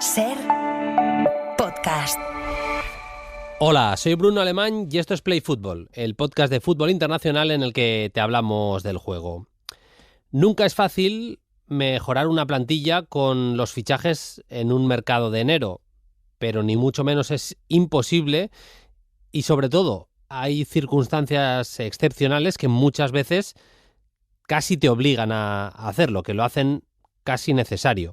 SER Podcast. Hola, soy Bruno Alemán y esto es Play Fútbol, el podcast de fútbol internacional en el que te hablamos del juego. Nunca es fácil mejorar una plantilla con los fichajes en un mercado de enero, pero ni mucho menos es imposible y sobre todo hay circunstancias excepcionales que muchas veces casi te obligan a hacerlo, que lo hacen casi necesario.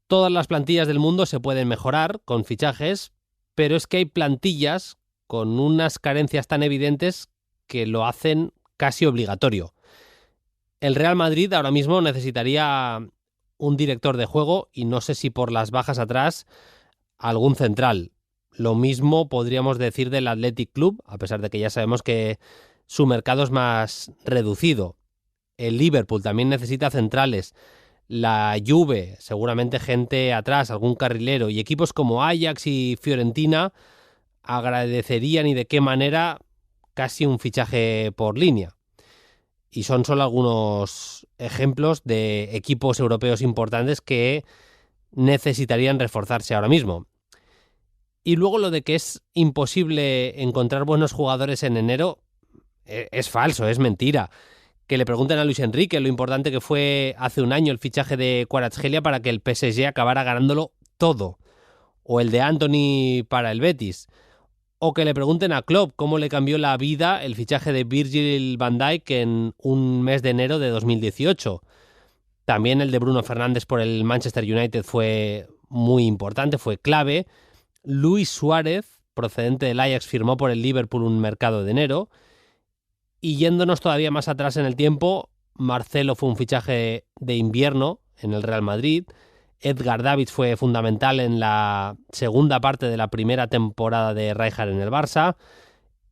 Todas las plantillas del mundo se pueden mejorar con fichajes, pero es que hay plantillas con unas carencias tan evidentes que lo hacen casi obligatorio. El Real Madrid ahora mismo necesitaría un director de juego y no sé si por las bajas atrás algún central. Lo mismo podríamos decir del Athletic Club, a pesar de que ya sabemos que su mercado es más reducido. El Liverpool también necesita centrales. La Juve, seguramente gente atrás, algún carrilero, y equipos como Ajax y Fiorentina agradecerían y de qué manera casi un fichaje por línea. Y son solo algunos ejemplos de equipos europeos importantes que necesitarían reforzarse ahora mismo. Y luego lo de que es imposible encontrar buenos jugadores en enero es falso, es mentira. Que le pregunten a Luis Enrique lo importante que fue hace un año el fichaje de Kvaratskhelia para que el PSG acabara ganándolo todo. O el de Antony para el Betis. O que le pregunten a Klopp cómo le cambió la vida el fichaje de Virgil van Dijk en un mes de enero de 2018. También el de Bruno Fernández por el Manchester United fue muy importante, fue clave. Luis Suárez, procedente del Ajax, firmó por el Liverpool un mercado de enero. Y yéndonos todavía más atrás en el tiempo, Marcelo fue un fichaje de invierno en el Real Madrid. Edgar Davids fue fundamental en la segunda parte de la primera temporada de Rijkaard en el Barça.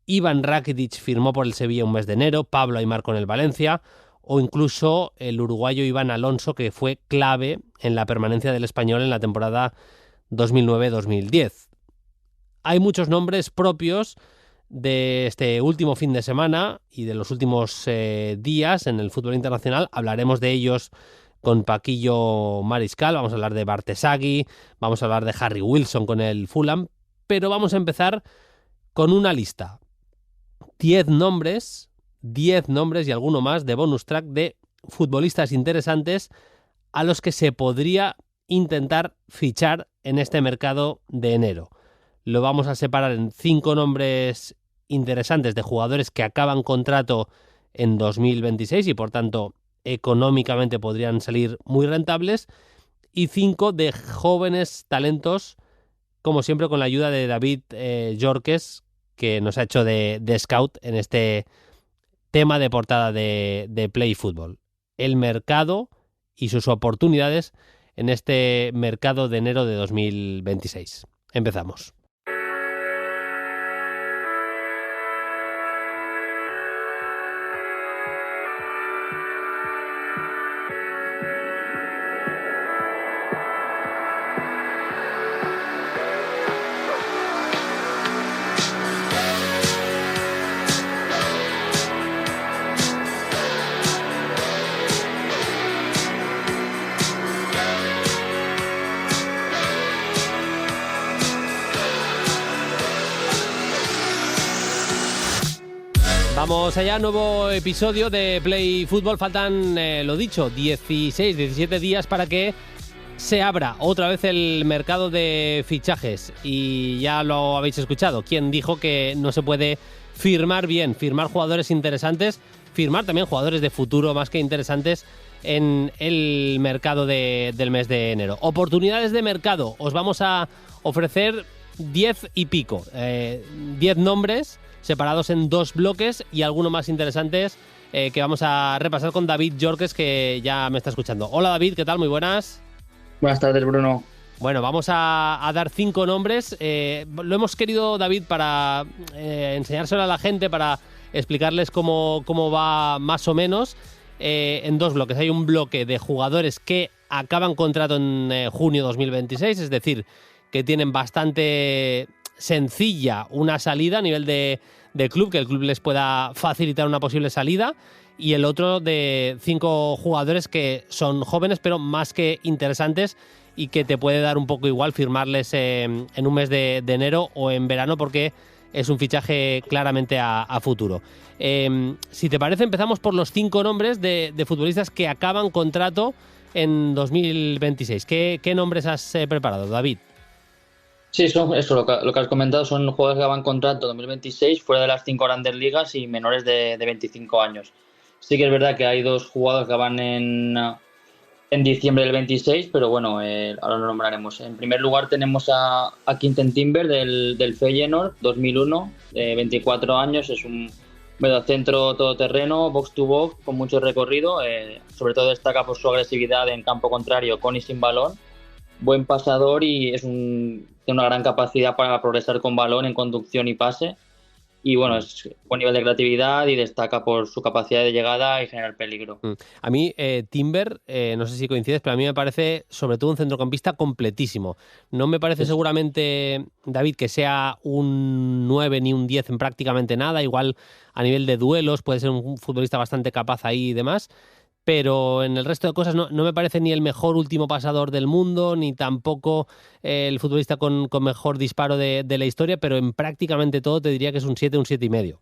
Ivan Rakitic firmó por el Sevilla un mes de enero. Pablo Aimar con el Valencia. O incluso el uruguayo Iván Alonso, que fue clave en la permanencia del Español en la temporada 2009-2010. Hay muchos nombres propios de este último fin de semana y de los últimos días en el fútbol internacional. Hablaremos de ellos con Paquillo Mariscal, vamos a hablar de Bartesagui, vamos a hablar de Harry Wilson con el Fulham, pero vamos a empezar con una lista. 10 nombres y alguno más de bonus track de futbolistas interesantes a los que se podría intentar fichar en este mercado de enero. Lo vamos a separar en 5 nombres interesantes de jugadores que acaban contrato en 2026 y por tanto económicamente podrían salir muy rentables, y 5 de jóvenes talentos, como siempre con la ayuda de David Yorques, que nos ha hecho de scout en este tema de portada de Play Fútbol. El mercado y sus oportunidades en este mercado de enero de 2026. Empezamos. Vamos allá, nuevo episodio de Play Fútbol. Faltan, lo dicho, 17 días para que se abra otra vez el mercado de fichajes. Y ya lo habéis escuchado. ¿Quién dijo que no se puede firmar bien? Firmar jugadores interesantes, firmar también jugadores de futuro más que interesantes en el mercado del mes de enero. Oportunidades de mercado. Os vamos a ofrecer 10 y pico. 10 nombres separados en 2 bloques y algunos más interesantes que vamos a repasar con David Yorques, que ya me está escuchando. Hola David, ¿qué tal? Muy buenas. Buenas tardes, Bruno. Bueno, vamos a dar 5 nombres. Lo hemos querido, David, para enseñárselo a la gente, para explicarles cómo va más o menos en 2 bloques. Hay un bloque de jugadores que acaban contrato en junio 2026, es decir, que tienen bastante sencilla una salida a nivel de club, que el club les pueda facilitar una posible salida. y el otro de 5 jugadores que son jóvenes pero más que interesantes y que te puede dar un poco igual firmarles en un mes de enero o en verano porque es un fichaje claramente a futuro. Si te parece, empezamos por los 5 nombres de futbolistas que acaban contrato en 2026. ¿Qué nombres has preparado, David? Sí, son eso, lo que has comentado, son jugadores que van contrato 2026 fuera de las 5 grandes ligas y menores de 25 años. Sí que es verdad que hay 2 jugadores que van en diciembre del 26, pero bueno, ahora lo nombraremos. En primer lugar tenemos a Quinten Timber del Feyenoord, 2001, 24 años, es un mediocentro todoterreno, box to box, con mucho recorrido, sobre todo destaca por su agresividad en campo contrario con y sin balón, buen pasador y tiene una gran capacidad para progresar con balón en conducción y pase. Y bueno, es buen nivel de creatividad y destaca por su capacidad de llegada y generar peligro. A mí, Timber, no sé si coincides, pero a mí me parece sobre todo un centrocampista completísimo. No me parece seguramente, David, que sea un 9 ni un 10 en prácticamente nada. Igual a nivel de duelos puede ser un futbolista bastante capaz ahí y demás. Pero en el resto de cosas no me parece ni el mejor último pasador del mundo, ni tampoco el futbolista con mejor disparo de la historia, pero en prácticamente todo te diría que es un 7, un 7,5.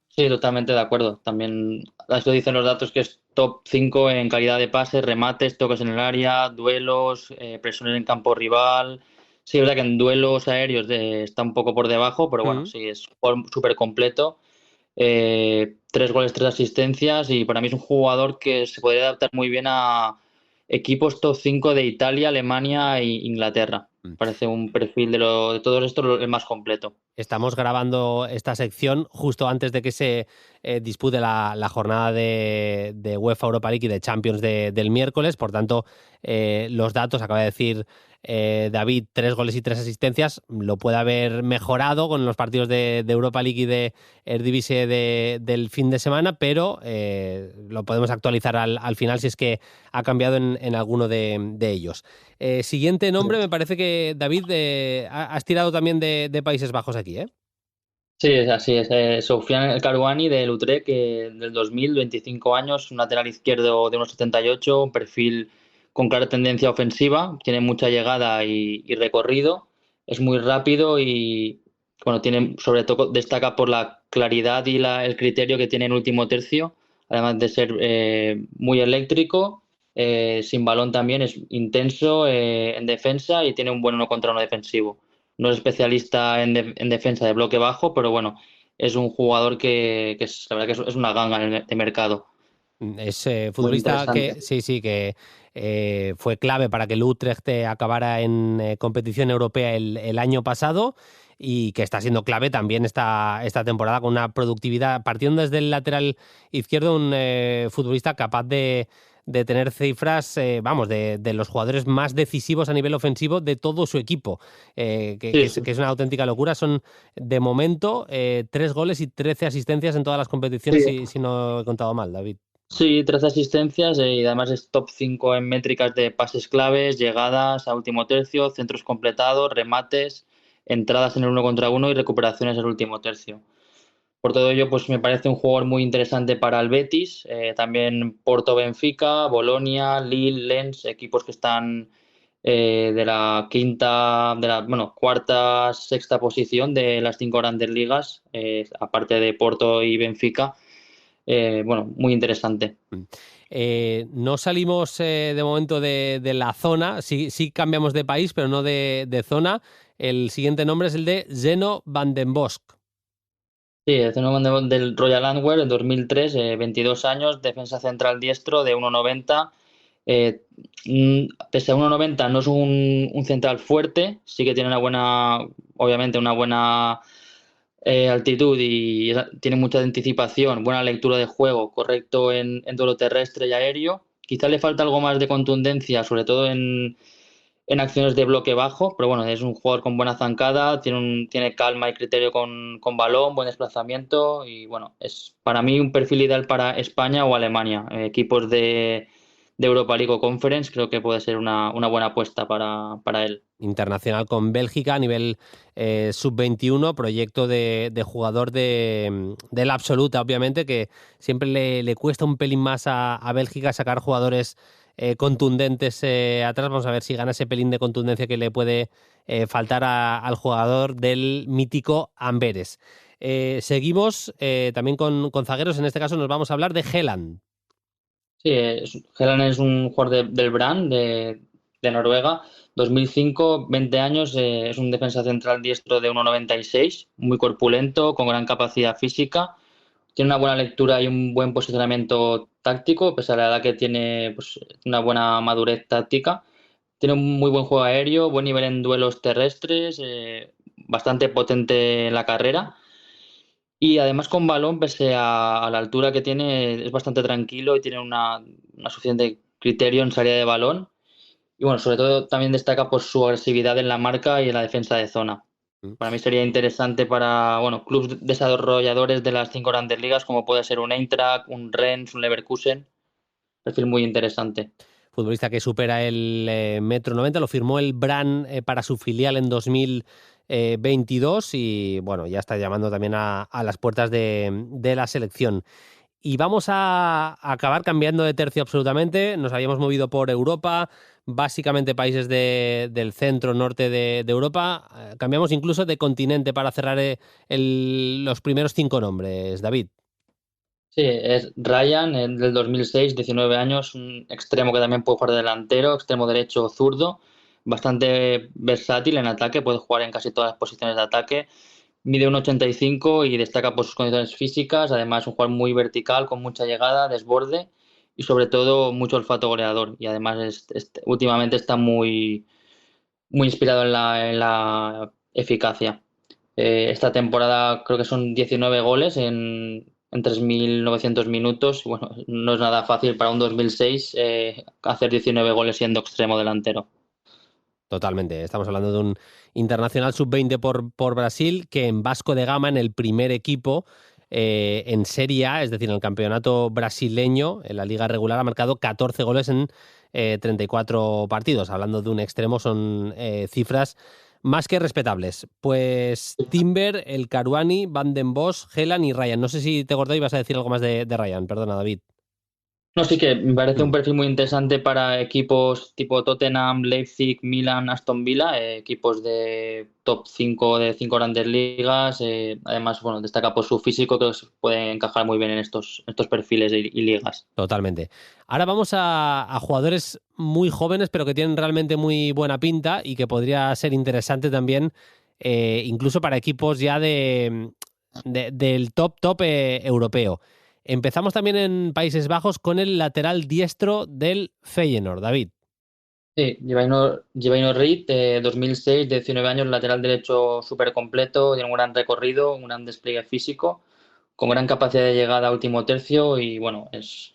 Sí, totalmente de acuerdo. También esto dicen los datos que es top 5 en calidad de pases, remates, toques en el área, duelos, presiones en campo rival. Sí, es verdad que en duelos aéreos está un poco por debajo, pero bueno, sí, es súper completo. 3 goles, 3 asistencias y para mí es un jugador que se podría adaptar muy bien a equipos top 5 de Italia, Alemania e Inglaterra. Parece un perfil de todos estos el más completo. Estamos grabando esta sección justo antes de que se dispute la jornada de UEFA Europa League y de Champions del miércoles. Por tanto, los datos, acaba de decir David, 3 goles y 3 asistencias, lo puede haber mejorado con los partidos de Europa League y de Eredivisie del fin de semana, pero lo podemos actualizar al final si es que ha cambiado en alguno de ellos. Siguiente nombre, me parece que David has tirado también de Países Bajos aquí, ¿eh? Sí, es así, es Soufiane El Karouani del Utrecht, del 2000, 25 años, un lateral izquierdo de unos 78, un perfil con clara tendencia ofensiva, tiene mucha llegada y recorrido, es muy rápido y bueno, sobre todo destaca por la claridad y el criterio que tiene en último tercio, además de ser muy eléctrico, sin balón también es intenso en defensa y tiene un buen 1 contra 1 defensivo. No es especialista en defensa de bloque bajo, pero bueno, es un jugador que la verdad que es una ganga de mercado. Es Muy futbolista interesante. que fue clave para que el Utrecht acabara en competición europea el año pasado y que está siendo clave también esta temporada con una productividad, partiendo desde el lateral izquierdo, un futbolista capaz de tener cifras, de los jugadores más decisivos a nivel ofensivo de todo su equipo, Sí, sí. que es una auténtica locura. Son, de momento, 3 goles y 13 asistencias en todas las competiciones, Sí, si no he contado mal, David. sí, 13 asistencias y además es top 5 en métricas de pases claves, llegadas a último tercio, centros completados, remates, entradas en el 1 contra 1 y recuperaciones al último tercio. Por todo ello, pues me parece un jugador muy interesante para el Betis, también Porto, Benfica, Bolonia, Lille, Lens, equipos que están de la cuarta, sexta posición de las 5 grandes ligas, aparte de Porto y Benfica. Muy interesante. No salimos de momento de la zona, sí cambiamos de país, pero no de zona. El siguiente nombre es el de Zeno van den Bosch. Sí, es un del Royal Antwerp en 2003, 22 años, defensa central diestro de 1,90. Pese a 1,90 no es un central fuerte, sí que tiene obviamente una buena altitud y tiene mucha anticipación, buena lectura de juego, correcto en duelo terrestre y aéreo. Quizá le falta algo más de contundencia, sobre todo en acciones de bloque bajo, pero bueno, es un jugador con buena zancada, tiene calma y criterio con balón, buen desplazamiento y bueno, es para mí un perfil ideal para España o Alemania, equipos de de Europa League o Conference, creo que puede ser una buena apuesta para él. Internacional con Bélgica a nivel sub-21, proyecto de jugador de la absoluta, obviamente, que siempre le cuesta un pelín más a Bélgica sacar jugadores contundentes atrás. Vamos a ver si gana ese pelín de contundencia que le puede faltar al jugador del mítico Amberes. Seguimos también con zagueros, en este caso nos vamos a hablar de Haaland. Sí, Haaland es un jugador del Brann, de Noruega, 2005, 20 años, es un defensa central diestro de 1,96, muy corpulento, con gran capacidad física, tiene una buena lectura y un buen posicionamiento táctico, pese a la edad que tiene, pues, una buena madurez táctica. Tiene un muy buen juego aéreo, buen nivel en duelos terrestres, bastante potente en la carrera. Y además con balón, pese a la altura que tiene, es bastante tranquilo y tiene una suficiente criterio en salida de balón. Y bueno, sobre todo también destaca por su agresividad en la marca y en la defensa de zona. Para mí sería interesante para, bueno, clubes desarrolladores de las 5 grandes ligas, como puede ser un Eintracht, un Rennes, un Leverkusen. Perfil muy interesante. Futbolista que supera el 1,90 m, lo firmó el Brann para su filial en 2022 y bueno, ya está llamando también a las puertas de la selección. Y vamos a acabar cambiando de tercio absolutamente. Nos habíamos movido por Europa, básicamente países del centro, norte de Europa. Cambiamos incluso de continente para cerrar los primeros 5 nombres, David. Sí, es Ryan, del 2006, 19 años, un extremo que también puede jugar de delantero, extremo derecho o zurdo, bastante versátil en ataque, puede jugar en casi todas las posiciones de ataque. Mide 1,85 y destaca por sus condiciones físicas, además es un jugador muy vertical, con mucha llegada, desborde y sobre todo mucho olfato goleador. Y además últimamente está muy inspirado en la eficacia. Esta temporada creo que son 19 goles en 3.900 minutos. Bueno, no es nada fácil para un 2006 hacer 19 goles siendo extremo delantero. Totalmente. Estamos hablando de un internacional sub-20 por Brasil, que en Vasco de Gama, en el primer equipo, en Serie A, es decir, en el campeonato brasileño, en la liga regular, ha marcado 14 goles en 34 partidos. Hablando de un extremo, son cifras más que respetables. Pues Timber, el Caruani, Van den Bosch, Haaland y Ryan. No sé si te acordás y vas a decir algo más de Ryan. Perdona, David. No, sí que me parece un perfil muy interesante para equipos tipo Tottenham, Leipzig, Milan, Aston Villa, equipos de top 5 de 5 grandes ligas. Además, bueno, destaca por su físico, que se puede encajar muy bien en estos perfiles y ligas. Totalmente. Ahora vamos a jugadores muy jóvenes, pero que tienen realmente muy buena pinta y que podría ser interesante también, incluso para equipos ya del top europeo. Empezamos también en Países Bajos con el lateral diestro del Feyenoord, David. Sí, Givaino Reid, 2006, 19 años, lateral derecho súper completo, tiene un gran recorrido, un gran despliegue físico, con gran capacidad de llegada a último tercio y bueno, es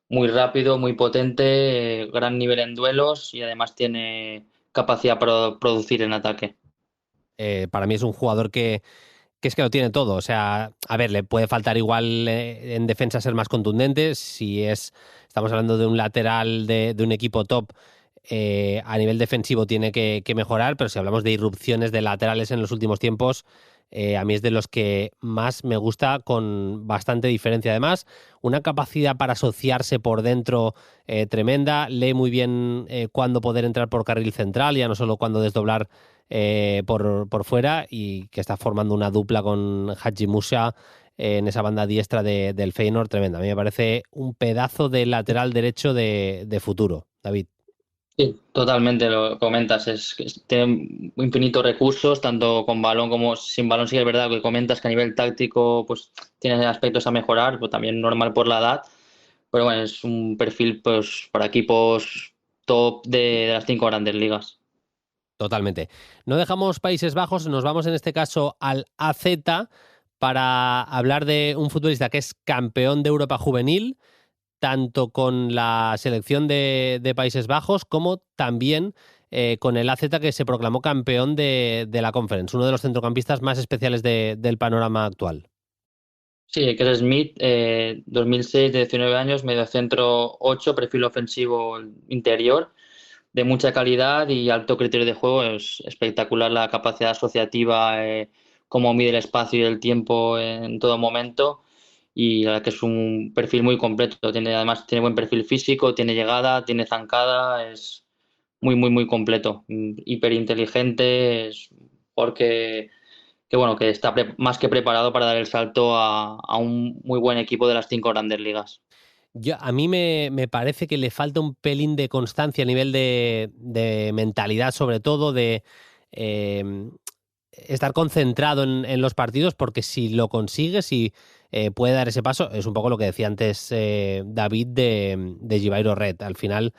muy rápido, muy potente, gran nivel en duelos y además tiene capacidad para producir en ataque. Para mí es un jugador que es que lo tiene todo. O sea, a ver, le puede faltar igual en defensa ser más contundente. Estamos hablando de un lateral de un equipo top, a nivel defensivo tiene que mejorar, pero si hablamos de irrupciones de laterales en los últimos tiempos, a mí es de los que más me gusta, con bastante diferencia. Además, una capacidad para asociarse por dentro tremenda, lee muy bien cuándo poder entrar por carril central, ya no solo cuándo desdoblar por fuera, y que está formando una dupla con Hadji Musa en esa banda diestra del Feyenoord tremenda. A mí me parece un pedazo de lateral derecho de futuro, David. Sí, totalmente lo comentas, tiene infinitos recursos, tanto con balón como sin balón. Sí que es verdad que comentas que a nivel táctico pues tiene aspectos a mejorar, pues también normal por la edad, pero bueno, es un perfil pues para equipos top de las 5 grandes ligas. Totalmente. No dejamos Países Bajos, nos vamos en este caso al AZ para hablar de un futbolista que es campeón de Europa juvenil, tanto con la selección de Países Bajos como también con el AZ, que se proclamó campeón de la Conference, uno de los centrocampistas más especiales del panorama actual. Sí, que es Smith, 2006, de 19 años, mediocentro 8, perfil ofensivo interior, de mucha calidad y alto criterio de juego. Es espectacular la capacidad asociativa, cómo mide el espacio y el tiempo en todo momento. Y la verdad que es un perfil muy completo. Además, tiene buen perfil físico, tiene llegada, tiene zancada, es muy, muy, muy completo. Hiper inteligente, es un jugador que bueno, que está más que preparado para dar el salto a un muy buen equipo de las 5 grandes ligas. A mí me parece que le falta un pelín de constancia a nivel de mentalidad, sobre todo de eh, estar concentrado en los partidos, porque si lo consigue, si puede dar ese paso, es un poco lo que decía antes David de Givairo Red. Al final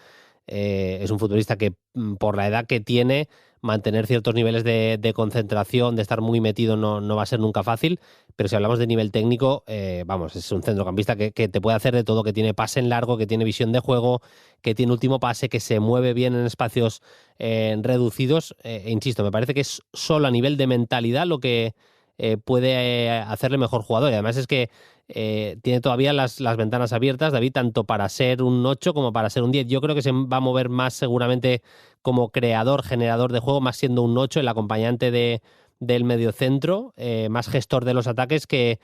es un futbolista que por la edad que tiene, mantener ciertos niveles de concentración, de estar muy metido, no va a ser nunca fácil, pero si hablamos de nivel técnico, vamos, es un centrocampista que te puede hacer de todo, que tiene pase en largo, que tiene visión de juego, que tiene último pase, que se mueve bien en espacios reducidos. Insisto, me parece que es solo a nivel de mentalidad lo que puede hacerle mejor jugador. Y además es que tiene todavía las ventanas abiertas, David, tanto para ser un 8 como para ser un 10. Yo creo que se va a mover más seguramente como creador, generador de juego, más siendo un 8, el acompañante del mediocentro, más gestor de los ataques que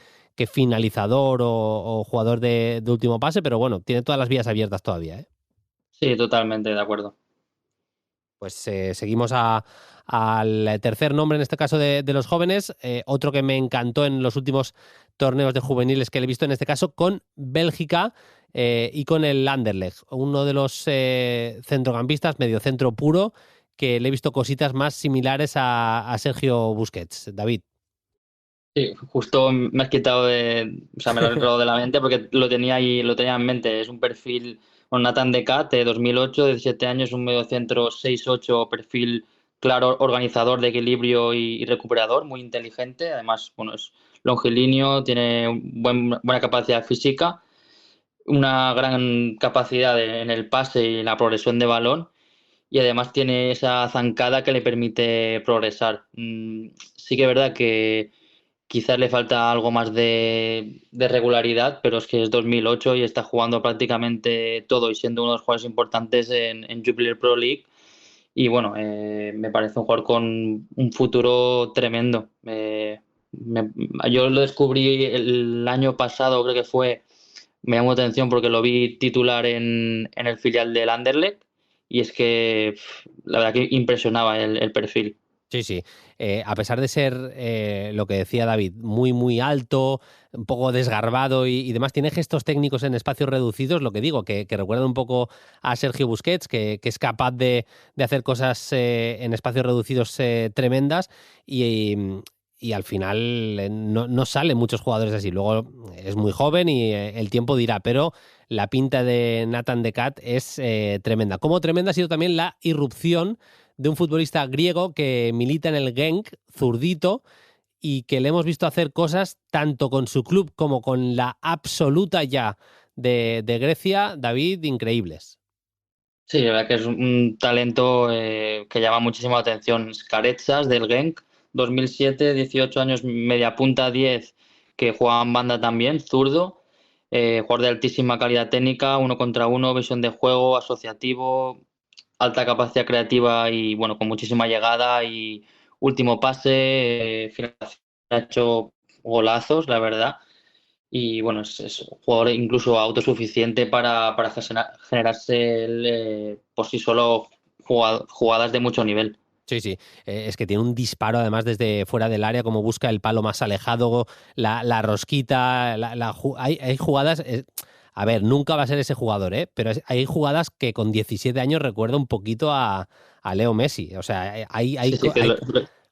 finalizador o jugador de último pase, pero bueno, tiene todas las vías abiertas todavía, ¿eh? Sí, totalmente de acuerdo. Pues seguimos al tercer nombre, en este caso de los jóvenes, otro que me encantó en los últimos torneos de juveniles que le he visto, en este caso con Bélgica y con el Anderlecht, uno de los centrocampistas, mediocentro puro, que le he visto cositas más similares a Sergio Busquets. David. Sí, justo me has quitado o sea, me lo he robado de la mente porque lo tenía ahí, lo tenía en mente. Es un perfil, con Nathan Decat, de 2008, 17 años, un mediocentro 6-8, perfil claro, organizador de equilibrio y recuperador, muy inteligente. Además, bueno, es longilíneo, tiene buena capacidad física, una gran capacidad en el pase y en la progresión de balón. Y además tiene esa zancada que le permite progresar. Sí que es verdad que quizás le falta algo más de regularidad, pero es que es 2008 y está jugando prácticamente todo y siendo uno de los jugadores importantes en Jupiler Pro League. Y bueno, me parece un jugador con un futuro tremendo. Me- yo lo descubrí el año pasado, creo que fue, me llamó la atención porque lo vi titular en el filial del Anderlecht y es que la verdad que impresionaba el perfil. Sí, sí. A pesar de ser lo que decía David, muy, muy alto, un poco desgarbado y demás, tiene gestos técnicos en espacios reducidos, lo que digo, que recuerda un poco a Sergio Busquets, que es capaz de hacer cosas en espacios reducidos tremendas y al final no salen muchos jugadores así. Luego es muy joven y el tiempo dirá, pero la pinta de Nathan Decat es tremenda. Como tremenda ha sido también la irrupción de un futbolista griego que milita en el Genk, zurdito, y que le hemos visto hacer cosas tanto con su club como con la absoluta ya de Grecia, David, increíbles. Sí, la verdad que es un talento que llama muchísimo la atención. Scaretsas del Genk, 2007, 18 años, media punta 10, que juega en banda también, zurdo, jugador de altísima calidad técnica, uno contra uno, visión de juego, asociativo, alta capacidad creativa y bueno, con muchísima llegada y último pase, finalización, ha hecho golazos, la verdad. Y bueno, es un jugador incluso autosuficiente para generarse él, por sí solo jugadas de mucho nivel. Sí, sí, es que tiene un disparo además desde fuera del área, como busca el palo más alejado, la rosquita, hay jugadas, a ver, nunca va a ser ese jugador, ¿eh? Pero hay jugadas que con 17 años recuerda un poquito a Leo Messi, o sea, Sí, sí, que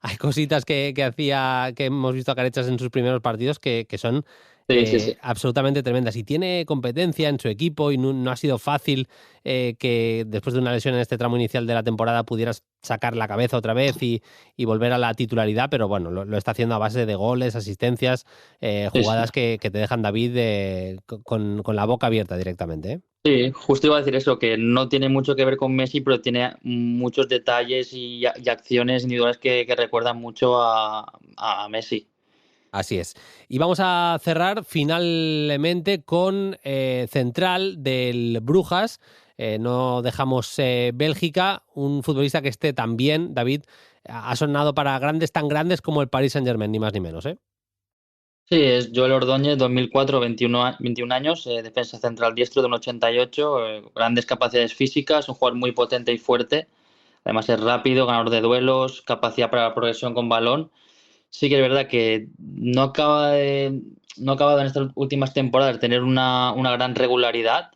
hay cositas que hacía, que hemos visto a Carechas en sus primeros partidos que son sí, sí, sí. absolutamente tremendas. Y tiene competencia en su equipo y no ha sido fácil que después de una lesión en este tramo inicial de la temporada pudieras sacar la cabeza otra vez y volver a la titularidad, pero bueno, lo está haciendo a base de goles, asistencias, Sí, sí. jugadas que te dejan, David, con la boca abierta directamente, ¿eh? Sí, justo iba a decir eso, que no tiene mucho que ver con Messi, pero tiene muchos detalles y acciones individuales que recuerdan mucho a Messi. Así es. Y vamos a cerrar finalmente con central del Brujas. No dejamos Bélgica, un futbolista que esté también, David, ha sonado para grandes, tan grandes como el Paris Saint-Germain, ni más ni menos, ¿eh? Sí, es Joel Ordóñez, 2004, 21 años, defensa central diestro de 1,88, grandes capacidades físicas, un jugador muy potente y fuerte. Además es rápido, ganador de duelos, capacidad para la progresión con balón. Sí que es verdad que no ha acabado en estas últimas temporadas de tener una gran regularidad,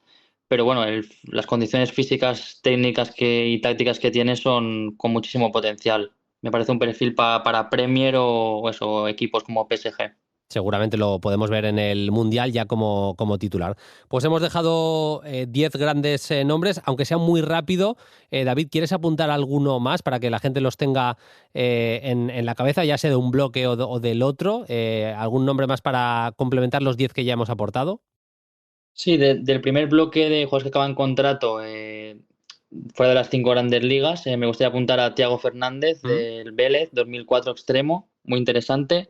pero bueno, las condiciones físicas, técnicas y tácticas que tiene son con muchísimo potencial. Me parece un perfil para Premier o eso, equipos como PSG. Seguramente lo podemos ver en el Mundial ya como titular. Pues hemos dejado 10 grandes nombres, aunque sea muy rápido. David, ¿quieres apuntar alguno más para que la gente los tenga en la cabeza, ya sea de un bloque o del otro? ¿Algún nombre más para complementar los 10 que ya hemos aportado? Sí, del primer bloque de jugadores que acaban contrato fuera de las 5 grandes ligas, me gustaría apuntar a Thiago Fernández ¿Mm? del Vélez, 2004 extremo, muy interesante.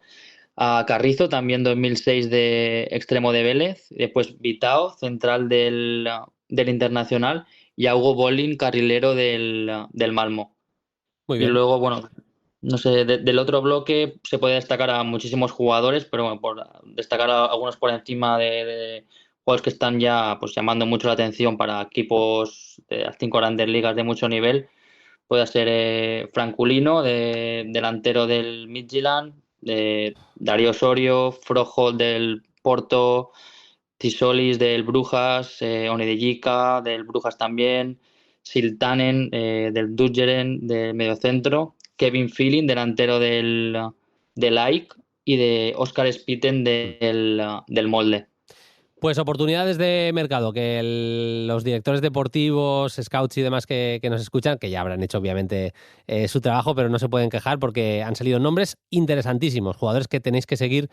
A Carrizo, también 2006 de extremo de Vélez. Después Vitao, central del Internacional. Y a Hugo Bolin, carrilero del Malmo. Muy Y bien. luego, bueno, no sé, del otro bloque se puede destacar a muchísimos jugadores, pero bueno, por destacar a algunos por encima de jugadores que están ya pues llamando mucho la atención para equipos de las 5 grandes ligas de mucho nivel, puede ser Franculino, delantero del Midtjylland, Darío Osorio, Frojo del Porto, Tisolis del Brujas, Onedillika del Brujas también, Siltanen del Dudgeren de mediocentro, Kevin Feeling, delantero del AEK, y de Oscar Spitten del Molde. Pues oportunidades de mercado que los directores deportivos, scouts y demás que nos escuchan, que ya habrán hecho obviamente su trabajo, pero no se pueden quejar porque han salido nombres interesantísimos, jugadores que tenéis que seguir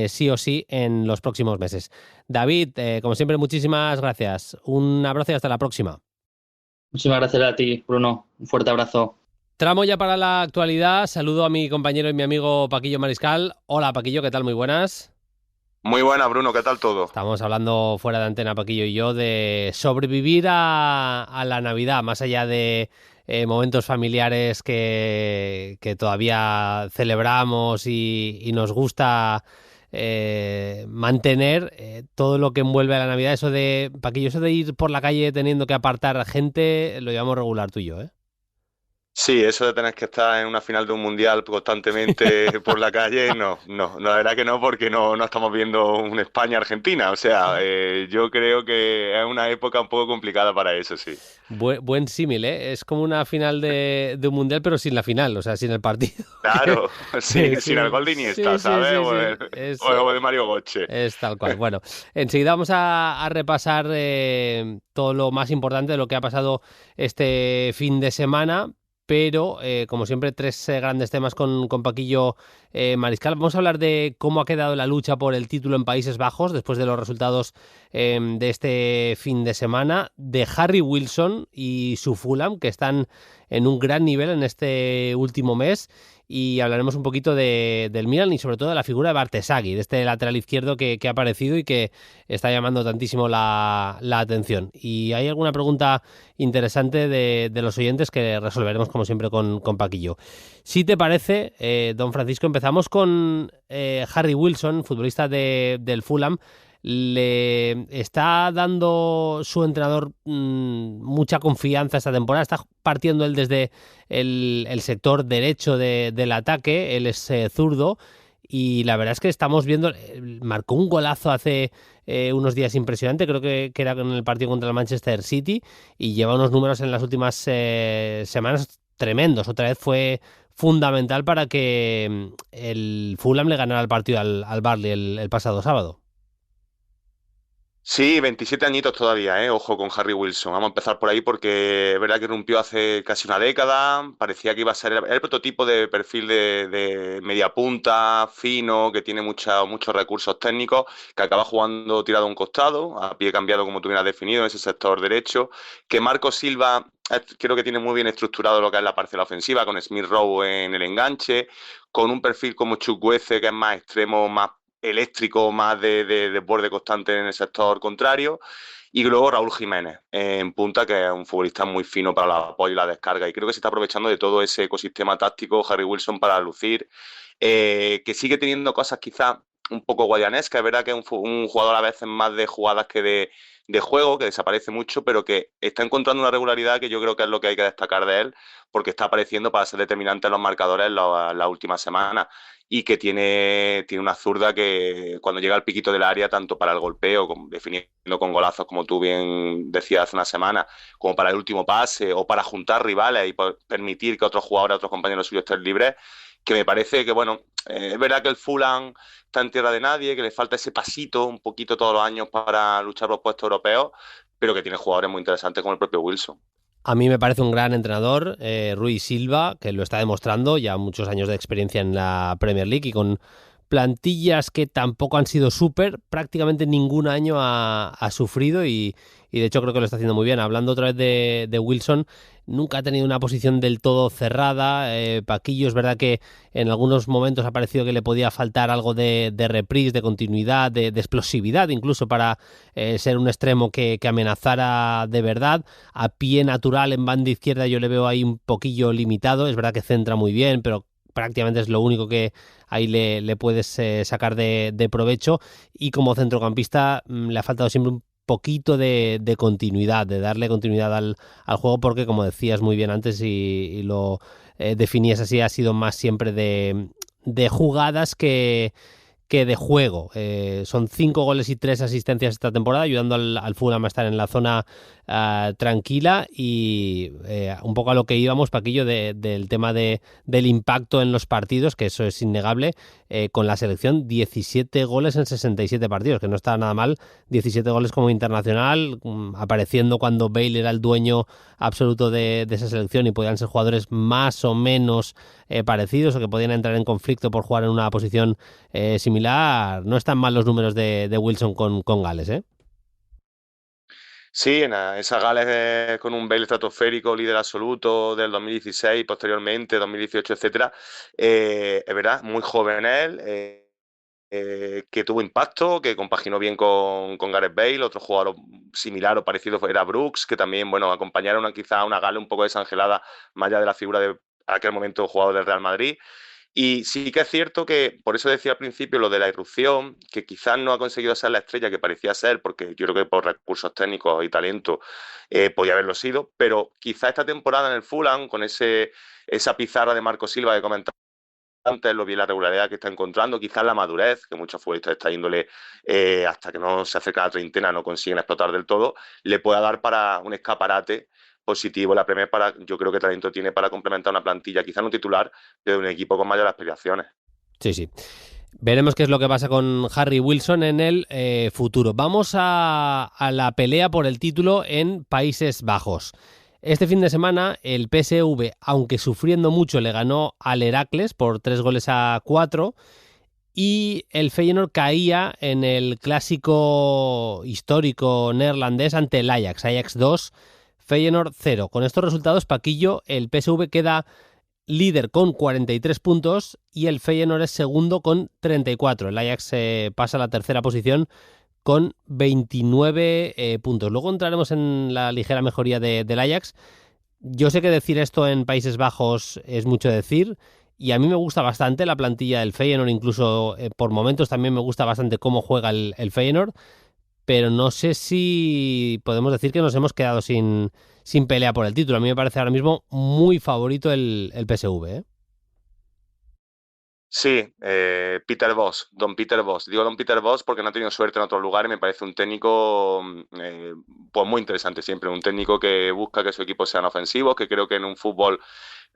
sí o sí en los próximos meses. David, como siempre, muchísimas gracias. Un abrazo y hasta la próxima. Muchísimas gracias a ti, Bruno. Un fuerte abrazo. Tramo ya para la actualidad. Saludo a mi compañero y mi amigo Paquillo Mariscal. Hola Paquillo, ¿qué tal? Muy buenas. Muy buena, Bruno, ¿qué tal todo? Estamos hablando fuera de antena, Paquillo y yo, de sobrevivir a la Navidad, más allá de momentos familiares que todavía celebramos y nos gusta mantener todo lo que envuelve a la Navidad. Eso de, Paquillo, eso de ir por la calle teniendo que apartar gente, lo llevamos regular tú y yo, ¿eh? Sí, eso de tener que estar en una final de un mundial constantemente por la calle, no, la verdad que no, porque no estamos viendo un España-Argentina. O sea, yo creo que es una época un poco complicada para eso, sí. Buen símil, ¿eh? Es como una final de un mundial, pero sin la final, o sea, sin el partido. Claro, sí, sin el gol de Sí, Iniesta, sí, ¿sabes? sí, O sí. el, o el de Mario Götze. Es tal cual. Bueno, enseguida vamos a repasar todo lo más importante de lo que ha pasado este fin de semana. Pero, como siempre, tres grandes temas con Paquillo Mariscal. Vamos a hablar de cómo ha quedado la lucha por el título en Países Bajos después de los resultados de este fin de semana, de Harry Wilson y su Fulham, que están en un gran nivel en este último mes. Y hablaremos un poquito del Milan y sobre todo de la figura de Bartesagui, de este lateral izquierdo que ha aparecido y que está llamando tantísimo la atención. Y hay alguna pregunta interesante de los oyentes que resolveremos como siempre con Paquillo. Si te parece, don Francisco, empezamos con Harry Wilson, futbolista del Fulham. ¿Le está dando su entrenador mucha confianza esta temporada? Está partiendo él desde el sector derecho del ataque, él es zurdo, y la verdad es que estamos viendo, marcó un golazo hace unos días impresionante, creo que era en el partido contra el Manchester City, y lleva unos números en las últimas semanas tremendos. Otra vez fue fundamental para que el Fulham le ganara el partido al Burnley el pasado sábado. Sí, 27 añitos todavía, ¿eh? Ojo con Harry Wilson. Vamos a empezar por ahí porque es verdad que rompió hace casi una década. Parecía que iba a ser el prototipo de perfil de media punta, fino, que tiene muchos recursos técnicos, que acaba jugando tirado a un costado, a pie cambiado como tú bien has definido, en ese sector derecho. Que Marco Silva creo que tiene muy bien estructurado lo que es la parcela ofensiva, con Smith Rowe en el enganche, con un perfil como Chukwueze, que es más extremo, más eléctrico, más de borde constante en el sector contrario. Y luego Raúl Jiménez en punta, que es un futbolista muy fino para el apoyo y la descarga. Y creo que se está aprovechando de todo ese ecosistema táctico Harry Wilson para lucir, que sigue teniendo cosas quizás un poco guadianescas. Es verdad que es un jugador a veces más de jugadas que de juego, que desaparece mucho, pero que está encontrando una regularidad que yo creo que es lo que hay que destacar de él, porque está apareciendo para ser determinante en los marcadores en la última semana, y que tiene una zurda que cuando llega al piquito del área, tanto para el golpeo, definiendo con golazos, como tú bien decías hace una semana, como para el último pase, o para juntar rivales y permitir que otros jugadores, otros compañeros suyos estén libres, que me parece que, bueno, es verdad que el Fulham está en tierra de nadie, que le falta ese pasito un poquito todos los años para luchar por los puestos europeos, pero que tiene jugadores muy interesantes como el propio Wilson. A mí me parece un gran entrenador, Rui Silva, que lo está demostrando, ya muchos años de experiencia en la Premier League y con plantillas que tampoco han sido súper, prácticamente ningún año ha sufrido y de hecho creo que lo está haciendo muy bien. Hablando otra vez de Wilson, nunca ha tenido una posición del todo cerrada. Paquillo es verdad que en algunos momentos ha parecido que le podía faltar algo de reprise, de continuidad, de explosividad, incluso para ser un extremo que amenazara de verdad. A pie natural en banda izquierda yo le veo ahí un poquillo limitado. Es verdad que centra muy bien, pero prácticamente es lo único que ahí le puedes sacar de provecho, y como centrocampista le ha faltado siempre un poquito de continuidad, de darle continuidad al juego, porque como decías muy bien antes y lo definías así, ha sido más siempre de jugadas que de juego. Son 5 goles y 3 asistencias esta temporada, ayudando al Fulham a estar en la zona tranquila, y un poco a lo que íbamos, Paquillo, del tema del impacto en los partidos, que eso es innegable, con la selección 17 goles en 67 partidos, que no está nada mal, 17 goles como internacional, apareciendo cuando Bale era el dueño absoluto de esa selección y podían ser jugadores más o menos parecidos, o que podían entrar en conflicto por jugar en una posición similar. No están mal los números de Wilson con Gales, ¿eh? Sí, en esa Gales con un Bale estratosférico, líder absoluto del 2016, posteriormente 2018, etcétera. Es verdad, muy joven él, que tuvo impacto, que compaginó bien con Gareth Bale. Otro jugador similar o parecido era Brooks, que también, bueno, acompañaron quizá a una Gales un poco desangelada, más allá de la figura de aquel momento jugador del Real Madrid. Y sí que es cierto que, por eso decía al principio lo de la irrupción, que quizás no ha conseguido ser la estrella que parecía ser, porque yo creo que por recursos técnicos y talento podía haberlo sido, pero quizás esta temporada en el Fulham, con esa pizarra de Marco Silva que comentaba antes, lo bien la regularidad que está encontrando, quizás la madurez, que muchos futbolistas de esta índole, hasta que no se acerca a la treintena, no consiguen explotar del todo, le pueda dar para un escaparate positivo la Premier. Yo creo que talento tiene para complementar una plantilla, quizá no titular, de un equipo con mayores aspiraciones. Sí, sí. Veremos qué es lo que pasa con Harry Wilson en el futuro. Vamos a la pelea por el título en Países Bajos. Este fin de semana el PSV, aunque sufriendo mucho, le ganó al Heracles por 3-4, y el Feyenoord caía en el clásico histórico neerlandés ante el Ajax 2, Feyenoord 0. Con estos resultados, Paquillo, el PSV queda líder con 43 puntos y el Feyenoord es segundo con 34. El Ajax pasa a la tercera posición con 29 puntos. Luego entraremos en la ligera mejoría del Ajax. Yo sé que decir esto en Países Bajos es mucho decir, y a mí me gusta bastante la plantilla del Feyenoord, incluso por momentos también me gusta bastante cómo juega el Feyenoord, pero no sé si podemos decir que nos hemos quedado sin pelea por el título. A mí me parece ahora mismo muy favorito el PSV, ¿eh? Sí, Peter Bosz, Don Peter Bosz. Digo Don Peter Bosz porque no ha tenido suerte en otros lugares. Me parece un técnico pues muy interesante siempre. Un técnico que busca que su equipo sean ofensivos, que creo que en un fútbol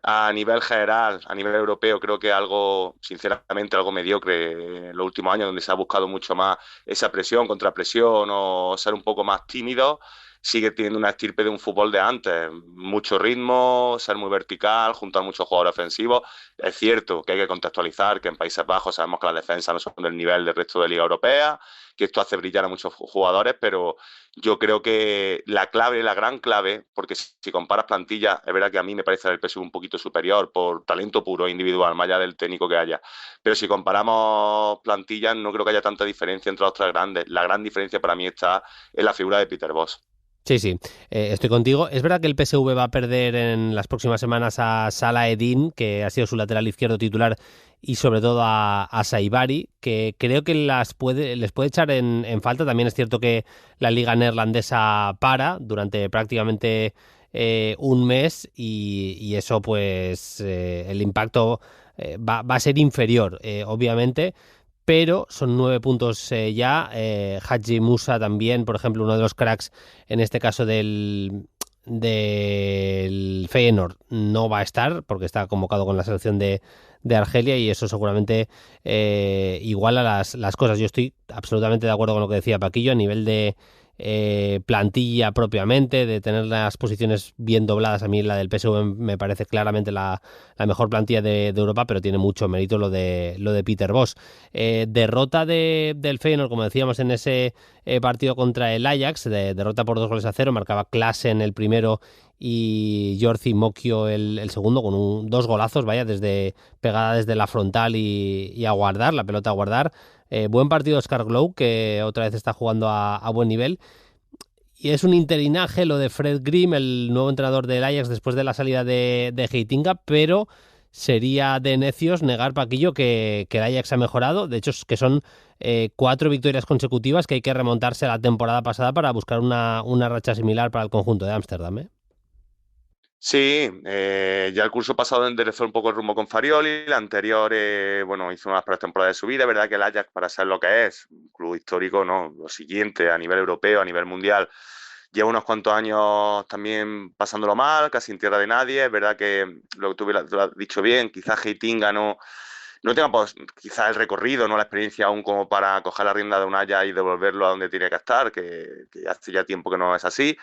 a nivel general, a nivel europeo, creo que algo, sinceramente, algo mediocre en los últimos años, donde se ha buscado mucho más esa presión, contrapresión, o ser un poco más tímido. Sigue teniendo una estirpe de un fútbol de antes, mucho ritmo, ser muy vertical, juntar muchos jugadores ofensivos. Es cierto que hay que contextualizar que en Países Bajos sabemos que las defensas no son del nivel del resto de Liga Europea, que esto hace brillar a muchos jugadores, pero yo creo que la gran clave, porque si comparas plantillas, es verdad que a mí me parece el PSV un poquito superior por talento puro individual, más allá del técnico que haya, pero si comparamos plantillas no creo que haya tanta diferencia entre los tres grandes. La gran diferencia para mí está en la figura de Peter Bosz. Sí, sí, estoy contigo. Es verdad que el PSV va a perder en las próximas semanas a Salah Eddin, que ha sido su lateral izquierdo titular, y sobre todo a Saibari, que creo que les puede echar en falta. También es cierto que la liga neerlandesa para durante prácticamente un mes y eso pues el impacto va a ser inferior, obviamente. Pero son 9 puntos ya. Hadji Musa también, por ejemplo, uno de los cracks, en este caso del Feyenoord, no va a estar porque está convocado con la selección de Argelia y eso seguramente iguala las cosas. Yo estoy absolutamente de acuerdo con lo que decía Paquillo a nivel de plantilla propiamente, de tener las posiciones bien dobladas. A mí la del PSV me parece claramente la mejor plantilla de Europa, pero tiene mucho mérito lo de Peter Bosz. Derrota del Feyenoord, como decíamos, en ese partido contra el Ajax, derrota por 2-0, marcaba Klaassen en el primero y Jordi Mokio el segundo, con 2 golazos, vaya, pegada desde la frontal y a guardar, la pelota a guardar. Buen partido Oscar Glow, que otra vez está jugando a buen nivel. Y es un interinaje lo de Fred Grimm, el nuevo entrenador del Ajax después de la salida de Heitinga, pero sería de necios negar, Paquillo, que el Ajax ha mejorado. De hecho, es que son 4 victorias consecutivas, que hay que remontarse a la temporada pasada para buscar una racha similar para el conjunto de Ámsterdam, ¿eh? Sí, ya el curso pasado enderezó un poco el rumbo con Farioli, la anterior, bueno, hizo unas pretemporadas de subida. Es verdad que el Ajax, para ser lo que es, un club histórico, no, lo siguiente, a nivel europeo, a nivel mundial, lleva unos cuantos años también pasándolo mal, casi en tierra de nadie. Es verdad que lo que tú lo has dicho bien, quizás Heitinga no tenga pues, quizás el recorrido, no la experiencia aún como para coger la rienda de un Ajax y devolverlo a donde tiene que estar, que hace ya tiempo que no es así.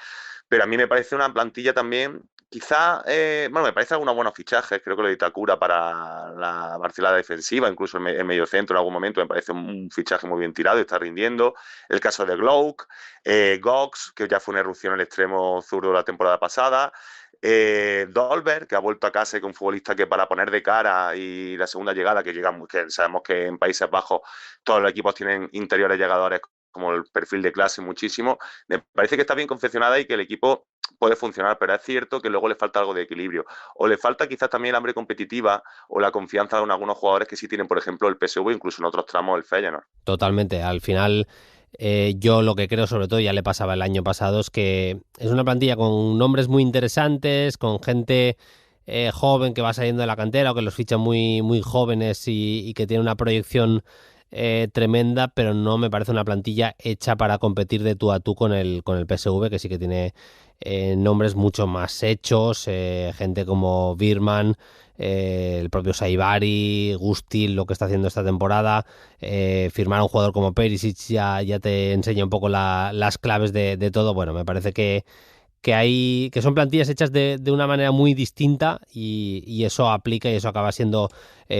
Pero a mí me parece una plantilla también, quizá, bueno, me parece algunos buenos fichajes. Creo que lo de Itakura para la Barcelona defensiva, incluso el medio centro en algún momento, me parece un fichaje muy bien tirado y está rindiendo. El caso de Glouk, Gox, que ya fue una erupción en el extremo zurdo la temporada pasada. Dolberg, que ha vuelto a casa, que es un futbolista que para poner de cara, y la segunda llegada, que sabemos que en Países Bajos todos los equipos tienen interiores llegadores como el perfil de clase muchísimo. Me parece que está bien confeccionada y que el equipo puede funcionar, pero es cierto que luego le falta algo de equilibrio. O le falta quizás también el hambre competitiva o la confianza en algunos jugadores que sí tienen, por ejemplo, el PSV, incluso en otros tramos el Feyenoord. Totalmente. Al final, yo lo que creo, sobre todo, ya le pasaba el año pasado, es que es una plantilla con nombres muy interesantes, con gente joven que va saliendo de la cantera o que los fichan muy, muy jóvenes y que tiene una proyección tremenda, pero no me parece una plantilla hecha para competir de tú a tú con el PSV, que sí que tiene nombres mucho más hechos, gente como Birman, el propio Saibari, Gustil, lo que está haciendo esta temporada. Firmar a un jugador como Perisic ya te enseña un poco las claves de todo. Bueno, me parece que son plantillas hechas de una manera muy distinta y eso aplica y eso acaba siendo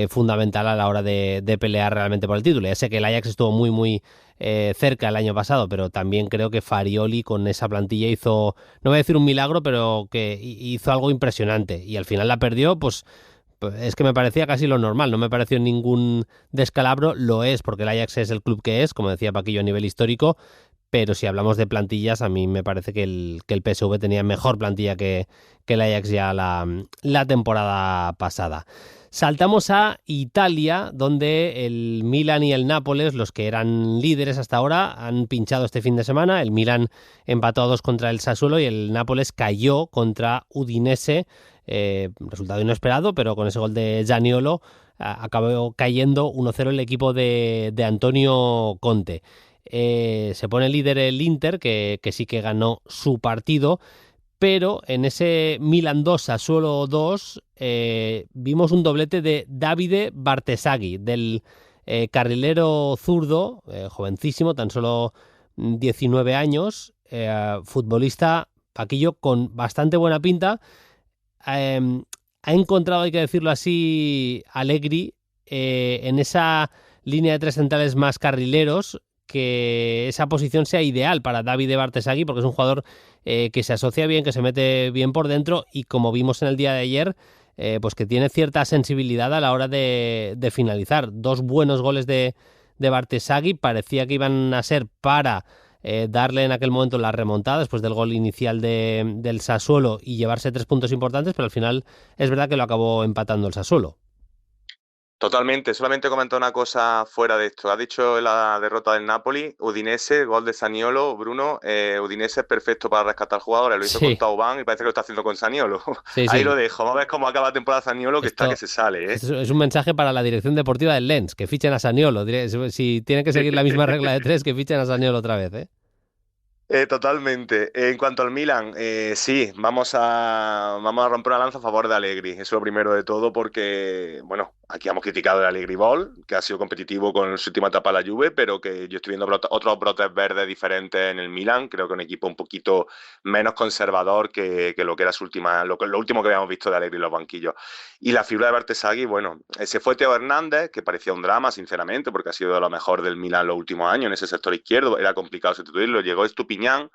fundamental a la hora de pelear realmente por el título. Ya sé que el Ajax estuvo muy, muy cerca el año pasado, pero también creo que Farioli con esa plantilla hizo, no voy a decir un milagro, pero que hizo algo impresionante y al final la perdió, pues es que me parecía casi lo normal, no me pareció ningún descalabro. Lo es porque el Ajax es el club que es, como decía Paquillo, a nivel histórico. Pero si hablamos de plantillas, a mí me parece que el PSV tenía mejor plantilla que el Ajax ya la temporada pasada. Saltamos a Italia, donde el Milan y el Nápoles, los que eran líderes hasta ahora, han pinchado este fin de semana. El Milan empató a 2 contra el Sassuolo y el Nápoles cayó contra Udinese. Resultado inesperado, pero con ese gol de Zaniolo acabó cayendo 1-0 el equipo de Antonio Conte. Se pone líder el Inter, que sí que ganó su partido, pero en ese Milan 2 Sassuolo 2 vimos un doblete de Davide Bartesaghi, del carrilero zurdo, jovencísimo, tan solo 19 años, futbolista, Paquillo, con bastante buena pinta. Ha encontrado, hay que decirlo así, Allegri en esa línea de 3 centrales más carrileros, que esa posición sea ideal para Davide Bartesagui, porque es un jugador que se asocia bien, que se mete bien por dentro y, como vimos en el día de ayer, pues que tiene cierta sensibilidad a la hora de finalizar. 2 buenos goles de Bartesagui parecía que iban a ser para darle en aquel momento la remontada después del gol inicial del Sassuolo y llevarse 3 puntos importantes, pero al final es verdad que lo acabó empatando el Sassuolo. Totalmente, solamente comento una cosa fuera de esto. Has dicho la derrota del Napoli, Udinese, gol de Zaniolo, Bruno. Udinese es perfecto para rescatar jugadores, lo hizo con Thauvin y parece que lo está haciendo con Zaniolo. Sí, Ahí lo dejo, vamos a ver cómo acaba la temporada Zaniolo, que está que se sale. Es un mensaje para la dirección deportiva del Lens, que fichen a Zaniolo. Si tienen que seguir la misma regla de 3, que fichen a Zaniolo otra vez, Totalmente. En cuanto al Milan, sí, vamos a romper una lanza a favor de Allegri. Eso es lo primero de todo porque, bueno, aquí hemos criticado el Allegri Ball, que ha sido competitivo con su última etapa la Juve, pero que yo estoy viendo otros brotes verdes diferentes en el Milan. Creo que un equipo un poquito menos conservador que lo que era lo último que habíamos visto de Allegri en los banquillos. Y la figura de Bartesagui, bueno, se fue Teo Hernández, que parecía un drama, sinceramente, porque ha sido de lo mejor del Milan los últimos años en ese sector izquierdo. Era complicado sustituirlo. Llegó Estupiñán,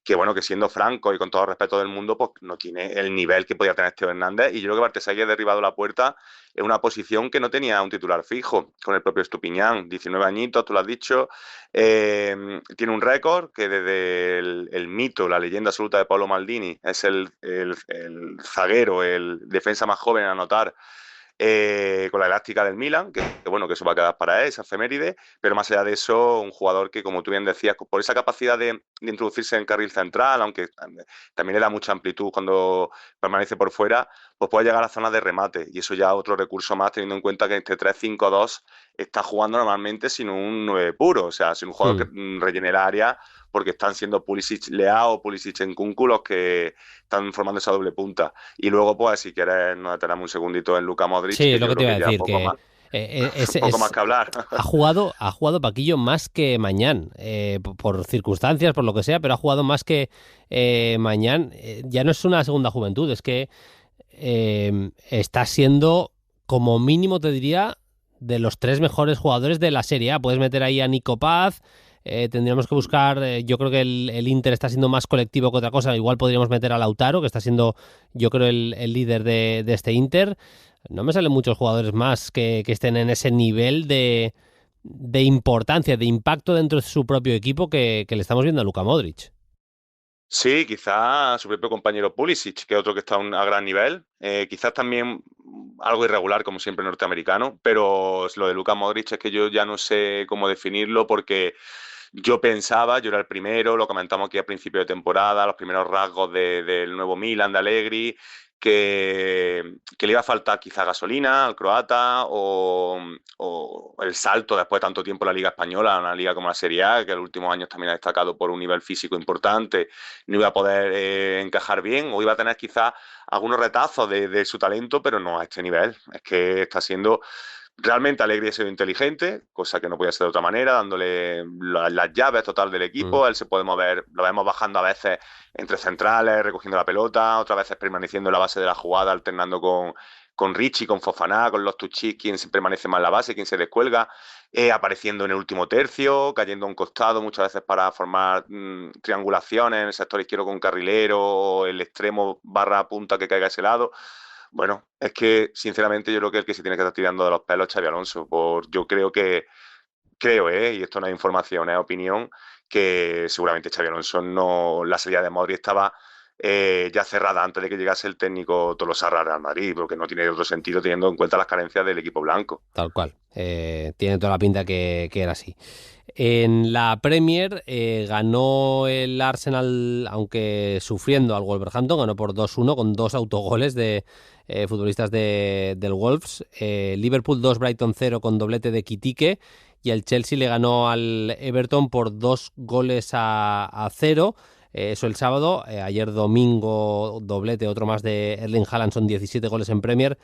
que bueno, que siendo franco y con todo el respeto del mundo, pues no tiene el nivel que podía tener Teo Hernández, y yo creo que Bartesagui ha derribado la puerta en una posición que no tenía un titular fijo, con el propio Estupiñán, 19 añitos, tú lo has dicho, tiene un récord que desde el mito, la leyenda absoluta de Paolo Maldini, es el zaguero, el defensa más joven en anotar con la elástica del Milan, que bueno, que eso va a quedar para él, esa efeméride, pero más allá de eso, un jugador que, como tú bien decías, por esa capacidad de introducirse en carril central, aunque también le da mucha amplitud cuando permanece por fuera, pues puede llegar a zonas de remate, y eso ya otro recurso más, teniendo en cuenta que este 3-5-2 está jugando normalmente sin un 9 puro, o sea, sin un jugador que rellene el área, porque están siendo Pulisic Leao o Pulisic Nkunku los que están formando esa doble punta. Y luego, pues, si quieres, nos detenemos un segundito en Luka Modric. Sí, que lo que te iba a decir, poco más que hablar. Ha jugado Paquillo más que Mañán, por circunstancias, por lo que sea, pero ha jugado más que Mañán. Ya no es una segunda juventud, es que está siendo, como mínimo te diría, de los 3 mejores jugadores de la Serie A. Puedes meter ahí a Nico Paz. Tendríamos que buscar, yo creo que el Inter está siendo más colectivo que otra cosa. Igual podríamos meter a Lautaro, que está siendo, yo creo, el líder de este Inter. No me salen muchos jugadores más que estén en ese nivel de importancia, de impacto dentro de su propio equipo que le estamos viendo a Luka Modric. Sí, quizás su propio compañero Pulisic, que es otro que está a gran nivel. Quizás también algo irregular, como siempre, norteamericano, pero lo de Luka Modric es que yo ya no sé cómo definirlo, porque yo era el primero, lo comentamos aquí a principio de temporada, los primeros rasgos del nuevo Milan, de Allegri, que le iba a faltar quizá gasolina al croata o el salto después de tanto tiempo en la Liga Española, una liga como la Serie A, que en los últimos años también ha destacado por un nivel físico importante, no iba a poder encajar bien, o iba a tener quizá algunos retazos de su talento, pero no a este nivel. Es que está siendo... Realmente Allegri ha sido inteligente, cosa que no podía ser de otra manera, dándole las llaves total del equipo. Él se puede mover, lo vemos bajando a veces entre centrales, recogiendo la pelota, otras veces permaneciendo en la base de la jugada, alternando con Richie, con Fofana, con los Tuchis, quien permanece más en la base, quien se descuelga, apareciendo en el último tercio, cayendo a un costado muchas veces para formar triangulaciones en el sector izquierdo con un carrilero, o el extremo / punta que caiga a ese lado. Bueno, es que sinceramente yo creo que el que se tiene que estar tirando de los pelos es Xabi Alonso. Yo creo, y esto no es información, es opinión, que seguramente Xabi Alonso la salida de Modric estaba ya cerrada antes de que llegase el técnico Tolosarra al Real Madrid, porque no tiene otro sentido teniendo en cuenta las carencias del equipo blanco. Tal cual, tiene toda la pinta que era así. En la Premier ganó el Arsenal, aunque sufriendo, al Wolverhampton, ganó por 2-1 con 2 autogoles de futbolistas del Wolves. Liverpool 2, Brighton 0 con doblete de Kitike, y el Chelsea le ganó al Everton por 2-0. Eso el sábado. Ayer domingo doblete, otro más de Erling Haaland, son 17 goles en Premier.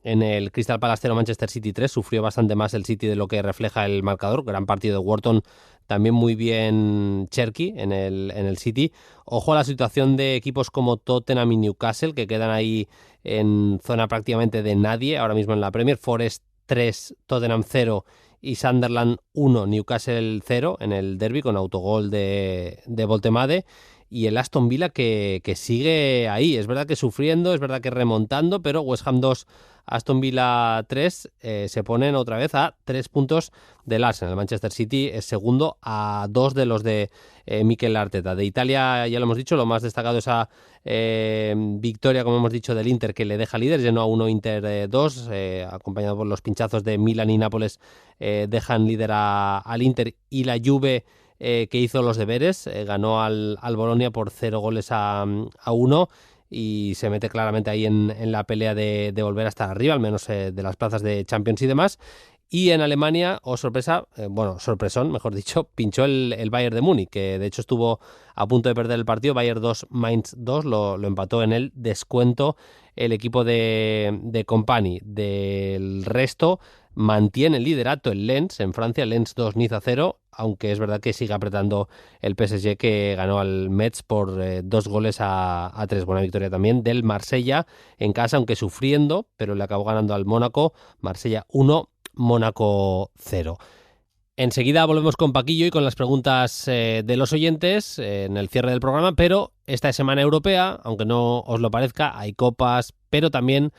En el Crystal Palace 0, Manchester City 3, sufrió bastante más el City de lo que refleja el marcador. Gran partido de Wharton, también muy bien Cherky en el City. Ojo a la situación de equipos como Tottenham y Newcastle, que quedan ahí en zona prácticamente de nadie ahora mismo en la Premier. Forest 3, Tottenham 0 y Sunderland 1, Newcastle 0 en el derbi con autogol de Voltemade. Y el Aston Villa que sigue ahí, es verdad que sufriendo, es verdad que remontando, pero West Ham 2, Aston Villa 3 se ponen otra vez a 3 puntos del Arsenal. El Manchester City es segundo a 2 de los de Mikel Arteta. De Italia, ya lo hemos dicho, lo más destacado es esa victoria, como hemos dicho, del Inter, que le deja líder, llenó a 1 Inter 2, acompañado por los pinchazos de Milan y Nápoles, dejan líder al Inter, y la Juve, que hizo los deberes, ganó al Bolonia por 0-1 y se mete claramente ahí en la pelea de volver a estar arriba, al menos de las plazas de Champions y demás. Y en Alemania, sorpresa, sorpresón, mejor dicho, pinchó el Bayern de Múnich, que de hecho estuvo a punto de perder el partido. Bayern 2, Mainz 2, lo empató en el descuento el equipo de Company. Del resto, mantiene el liderato el Lens en Francia, Lens 2, Niza 0, aunque es verdad que sigue apretando el PSG, que ganó al Metz por 2-3. Buena victoria también del Marsella en casa, aunque sufriendo, pero le acabó ganando al Mónaco. Marsella 1, Mónaco 0. Enseguida volvemos con Paquillo y con las preguntas de los oyentes en el cierre del programa, pero esta es semana europea, aunque no os lo parezca, hay copas, pero también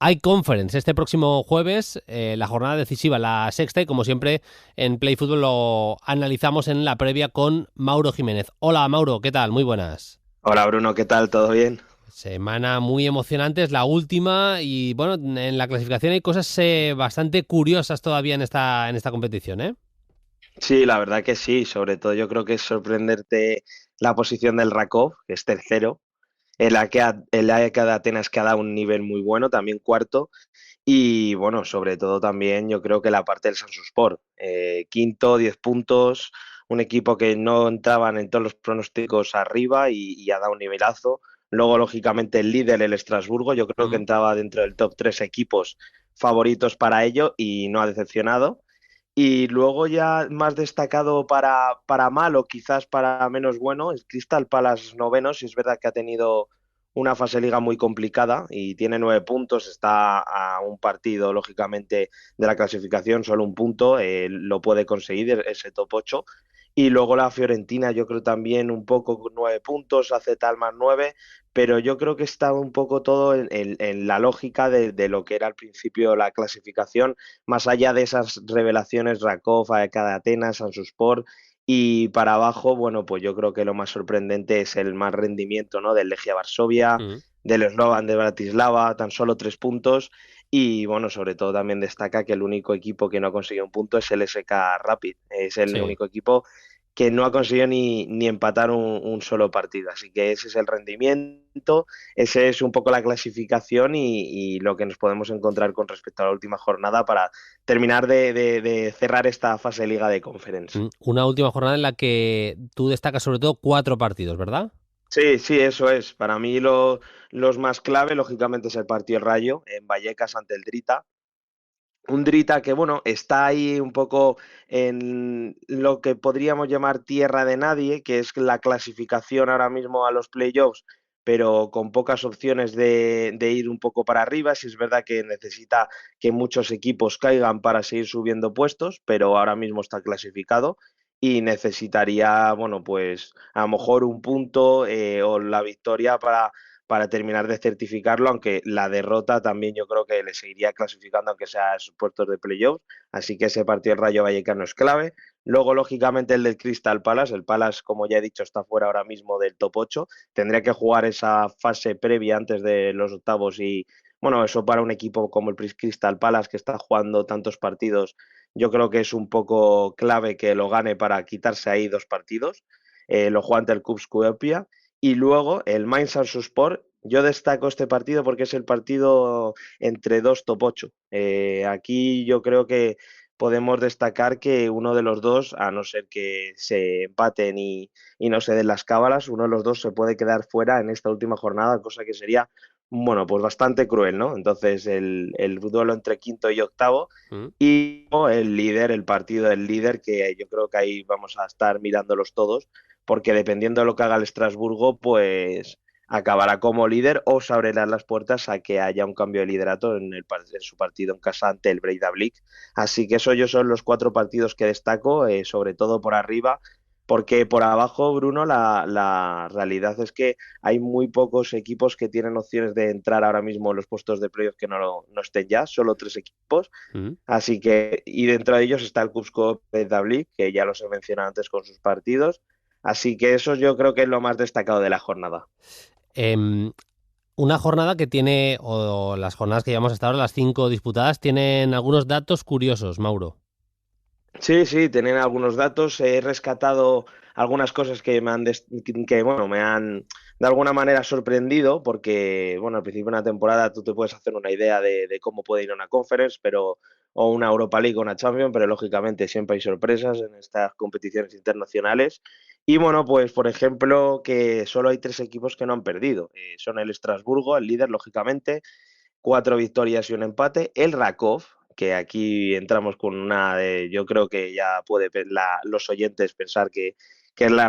hay Conference. Este próximo jueves, la jornada decisiva, la sexta, y como siempre en Play Fútbol lo analizamos en la previa con Mauro Jiménez. Hola Mauro, ¿qué tal? Muy buenas. Hola Bruno, ¿qué tal? ¿Todo bien? Semana muy emocionante, es la última, y bueno, en la clasificación hay cosas bastante curiosas todavía en esta competición, ¿eh? Sí, la verdad que sí, sobre todo yo creo que es sorprenderte la posición del Rakov, que es tercero, el AEK de Atenas, que ha dado un nivel muy bueno, también cuarto, y bueno, sobre todo también yo creo que la parte del Sansuspor, quinto, 10 puntos, un equipo que no entraban en todos los pronósticos arriba y ha dado un nivelazo. Luego, lógicamente, el líder, el Estrasburgo, yo creo que entraba dentro del top 3 equipos favoritos para ello y no ha decepcionado. Y luego ya más destacado para mal o quizás para menos bueno, el Crystal Palace noveno, si es verdad que ha tenido una fase liga muy complicada y tiene 9 puntos, está a un partido lógicamente de la clasificación, solo un punto, lo puede conseguir ese top 8. Y luego la Fiorentina, yo creo también un poco con 9 puntos, hace tal más 9, pero yo creo que está un poco todo en la lógica de lo que era al principio la clasificación, más allá de esas revelaciones, Rakov, AEK de Atenas, Sansuspor, y para abajo, bueno, pues yo creo que lo más sorprendente es el más rendimiento, ¿no? Del Legia Varsovia, del Slovan de Bratislava, tan solo 3 puntos, y bueno, sobre todo también destaca que el único equipo que no ha conseguido un punto es el SK Rapid, es el Sí. único equipo que no ha conseguido ni empatar un solo partido. Así que ese es el rendimiento, ese es un poco la clasificación y lo que nos podemos encontrar con respecto a la última jornada para terminar de cerrar esta fase de Liga de Conference. Una última jornada en la que tú destacas sobre todo 4 partidos, ¿verdad? Sí, sí, eso es. Para mí los más clave, lógicamente, es el partido del Rayo en Vallecas ante el Drita. Un Drita que, bueno, está ahí un poco en lo que podríamos llamar tierra de nadie, que es la clasificación ahora mismo a los playoffs, pero con pocas opciones de ir un poco para arriba. Si es verdad que necesita que muchos equipos caigan para seguir subiendo puestos, pero ahora mismo está clasificado y necesitaría, bueno, pues a lo mejor un punto o la victoria para terminar de certificarlo, aunque la derrota también yo creo que le seguiría clasificando, aunque sea a sus puestos de playoffs. Así que ese partido del Rayo Vallecano es clave. Luego, lógicamente, el del Crystal Palace. El Palace, como ya he dicho, está fuera ahora mismo del top 8. Tendría que jugar esa fase previa antes de los octavos y, bueno, eso para un equipo como el Crystal Palace, que está jugando tantos partidos, yo creo que es un poco clave que lo gane para quitarse ahí 2 partidos. Lo juega ante el KUPS Kuopia. Y luego el Mainz Sport, yo destaco este partido porque es el partido entre dos top 8. Aquí yo creo que podemos destacar que uno de los dos, a no ser que se empaten y no se den las cábalas, uno de los dos se puede quedar fuera en esta última jornada, cosa que sería, bueno, pues bastante cruel, ¿no? Entonces el duelo entre quinto y octavo Mm. y el líder, el partido del líder, que yo creo que ahí vamos a estar mirándolos todos porque dependiendo de lo que haga el Estrasburgo, pues acabará como líder o se abrirán las puertas a que haya un cambio de liderato en su partido en casa ante el Breidablik. Así que esos yo son los 4 partidos que destaco, sobre todo por arriba, porque por abajo, Bruno, la realidad es que hay muy pocos equipos que tienen opciones de entrar ahora mismo en los puestos de playoff que no estén ya, solo 3 equipos. Mm. Así que, y dentro de ellos está el Cusco Breidablik, que ya los he mencionado antes con sus partidos. Así que eso yo creo que es lo más destacado de la jornada. Em, una jornada que tiene, o las jornadas que llevamos hasta ahora, las 5 disputadas, tienen algunos datos curiosos, Mauro. Sí, sí, tienen algunos datos. He rescatado algunas cosas que bueno, me han de alguna manera sorprendido, porque bueno, al principio de una temporada tú te puedes hacer una idea de cómo puede ir una Conference, o una Europa League o una Champions, pero lógicamente siempre hay sorpresas en estas competiciones internacionales. Y bueno, pues por ejemplo, que solo hay 3 equipos que no han perdido. Son el Estrasburgo, el líder, lógicamente, 4 victorias y un empate. El Rakov, que aquí entramos con una de, yo creo que ya los oyentes pensar que es la